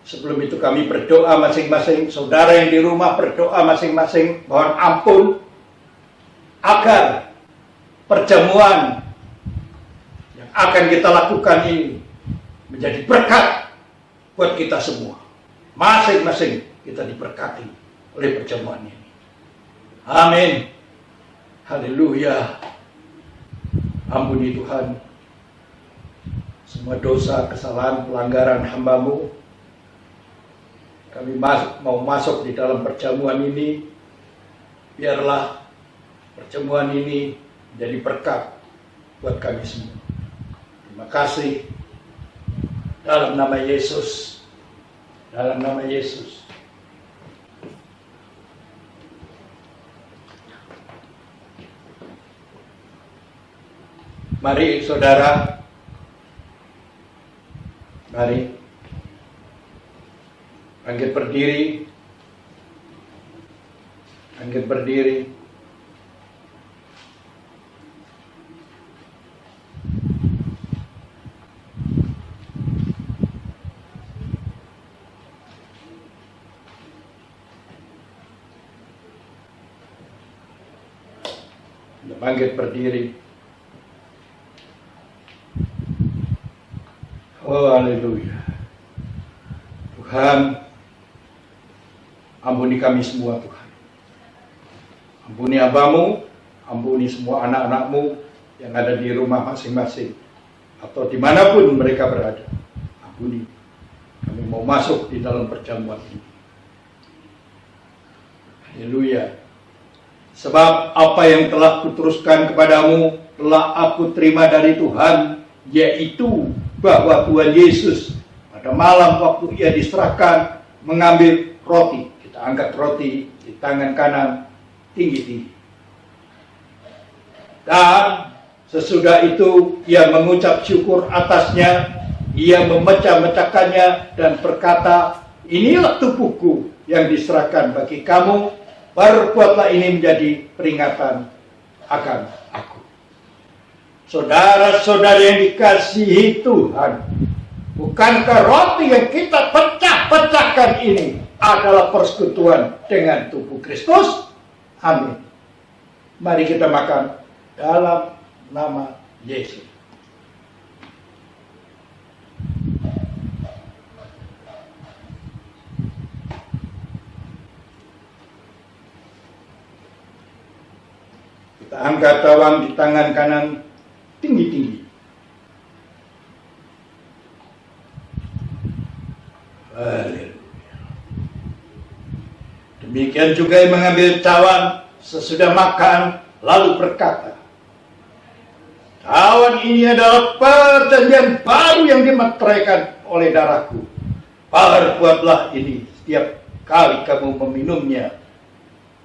Sebelum itu kami berdoa masing-masing. Saudara yang di rumah berdoa masing-masing. Mohon ampun. Agar perjamuan yang akan kita lakukan ini menjadi berkat buat kita semua. Masing-masing kita diberkati oleh perjamuan ini. Amin. Haleluya. Ampuni Tuhan semua dosa, kesalahan, pelanggaran hamba-Mu. Kami mau masuk di dalam perjamuan ini. Biarlah perjamuan ini menjadi berkat buat kami semua. Terima kasih. Dalam nama Yesus. Dalam nama Yesus. Mari saudara, mari bangkit berdiri, bangkit berdiri. Bangkit berdiri. Oh, haleluya. Tuhan, ampuni kami semua Tuhan. Ampuni hamba-Mu, ampuni semua anak-anak-Mu yang ada di rumah masing-masing. Atau dimanapun mereka berada. Ampuni. kami mau masuk di dalam perjamuan ini. Haleluya. Sebab apa yang telah kuteruskan kepadamu telah aku terima dari Tuhan, yaitu bahwa Tuhan Yesus pada malam waktu ia diserahkan mengambil roti. Kita angkat roti di tangan kanan tinggi-tinggi. Dan sesudah itu ia mengucap syukur atasnya, ia memecah-mecahkannya dan berkata, inilah tubuhku yang diserahkan bagi kamu, perbuatlah ini menjadi peringatan akan aku. Saudara-saudara yang dikasihi Tuhan, bukankah roti yang kita pecah-pecahkan ini adalah persekutuan dengan tubuh Kristus? Amin. Mari kita makan dalam nama Yesus. Kita angkat bawang di tangan kanan tinggi-tinggi. Haleluya. Demikian juga yang mengambil cawan sesudah makan lalu berkata, cawan ini adalah perjanjian baru yang dimeteraikan oleh darahku. Perbuatlah ini setiap kali kamu meminumnya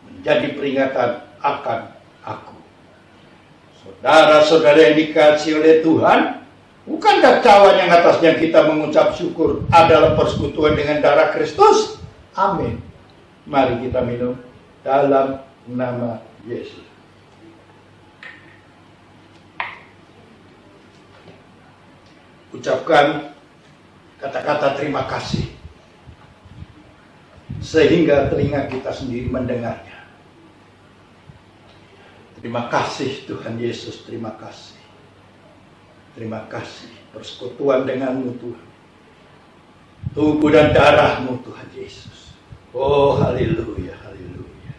menjadi peringatan akan aku. Saudara-saudara yang dikasihi oleh Tuhan, bukankah cawan yang atasnya kita mengucap syukur adalah persekutuan dengan darah Kristus? Amin. Mari kita minum dalam nama Yesus. Ucapkan kata-kata terima kasih sehingga telinga kita sendiri mendengarnya. Terima kasih Tuhan Yesus, terima kasih. Terima kasih persekutuan denganmu Tuhan. Tubuh dan darahmu Tuhan Yesus. Oh haleluya, haleluya.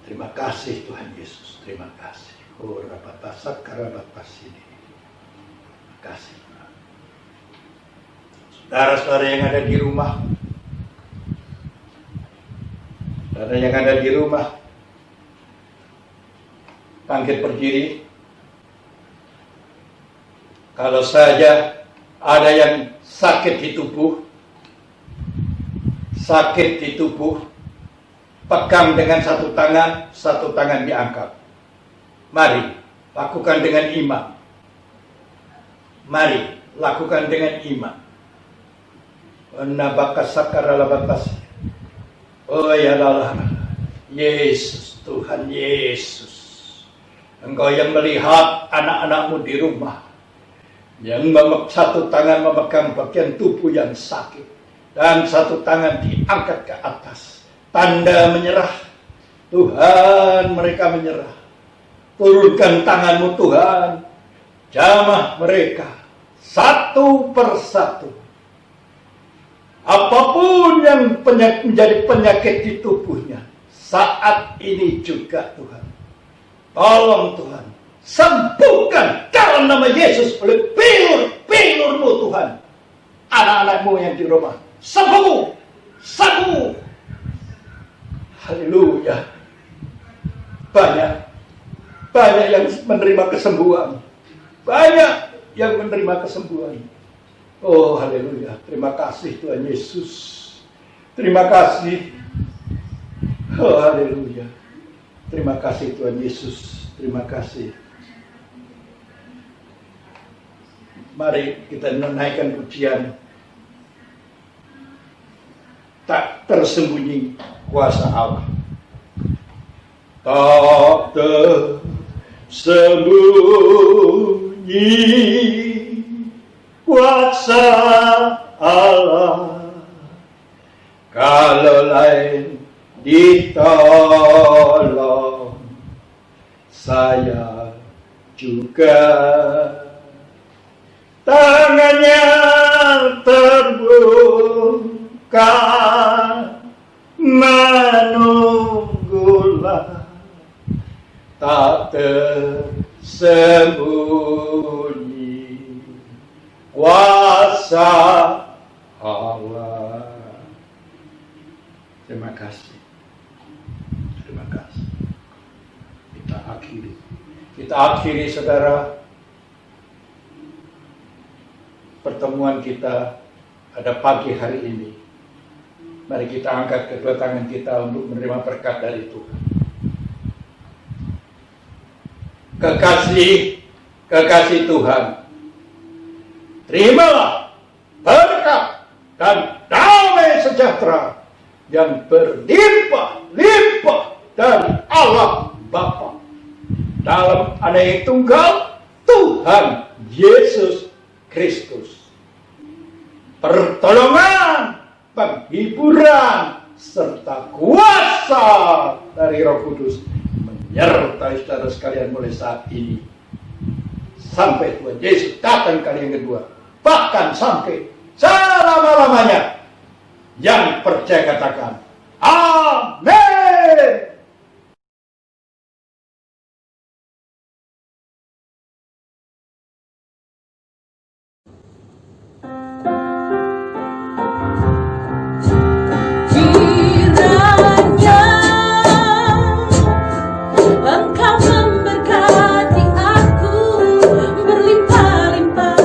Terima kasih Tuhan Yesus, terima kasih. Oh rapatasak karabatasini. Terima kasih. Saudara-saudara yang ada di rumah, saudara yang ada di rumah, bangkit berdiri. Kalau saja ada yang sakit di tubuh, pegang dengan satu tangan diangkat. Mari, lakukan dengan iman. Mari, lakukan dengan iman. Oh ya Allah, Yesus, Tuhan Yesus. Engkau yang melihat anak-anakmu di rumah, yang satu tangan memegang bagian tubuh yang sakit, dan satu tangan diangkat ke atas. Tanda menyerah. Tuhan, mereka menyerah. Turunkan tanganmu Tuhan. Jamah mereka satu persatu. Apapun yang menjadi penyakit di tubuhnya, saat ini juga Tuhan, tolong Tuhan, sembuhkan dalam nama Yesus oleh pilur-pilurmu Tuhan. Anak-anakmu yang di rumah, sembuh. Haleluya. Banyak yang menerima kesembuhan. Banyak yang menerima kesembuhan. Oh haleluya. Terima kasih Tuhan Yesus. Terima kasih. Oh haleluya. Terima kasih Tuhan Yesus. Terima kasih. Mari kita menaikkan pujian. Tak tersembunyi kuasa Allah. Tak tersembunyi kuasa Allah. Kalau lain ditolong, saya juga. Tangannya terbuka, menunggulah, tak tersembunyi kuasa Allah. Terima kasih. Terima kasih. Kita akhiri saudara pertemuan kita pada pagi hari ini. Mari kita angkat kedua tangan kita untuk menerima berkat dari Tuhan. Kekasih Tuhan, terimalah berkat dan damai sejahtera yang berlimpah-limpah dari Allah Bapa dalam Anak yang tunggal Tuhan Yesus Kristus. Pertolongan, penghiburan, serta kuasa dari Roh Kudus menyertai saudara sekalian mulai saat ini sampai Tuhan Yesus datang kali yang kedua, bahkan sampai selama-lamanya. Yang percaya katakan amin. Kiranya Engkau memberkati aku berlimpah-limpah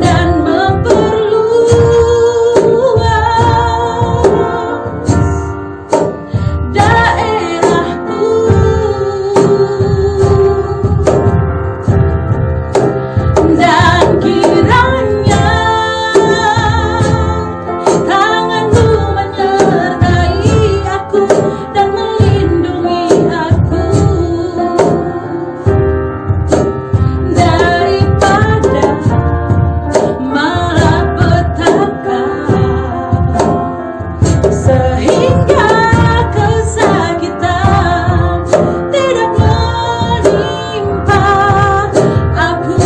dan memperluas daerahku, dan kiranya tanganmu menyertai aku dan melindungi aku daripada malapetaka, sehingga kesakitan tidak menimpa aku,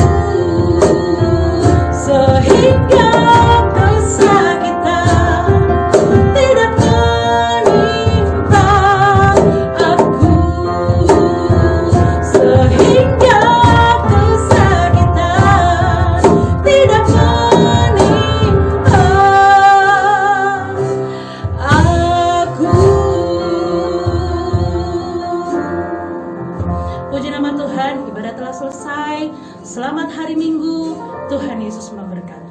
sehingga kesakitan tidak menimpa aku, sehingga kesakitan tidak menimpa aku. Puji nama Tuhan, ibadah telah selesai. Selamat hari Minggu, Tuhan Yesus memberkati.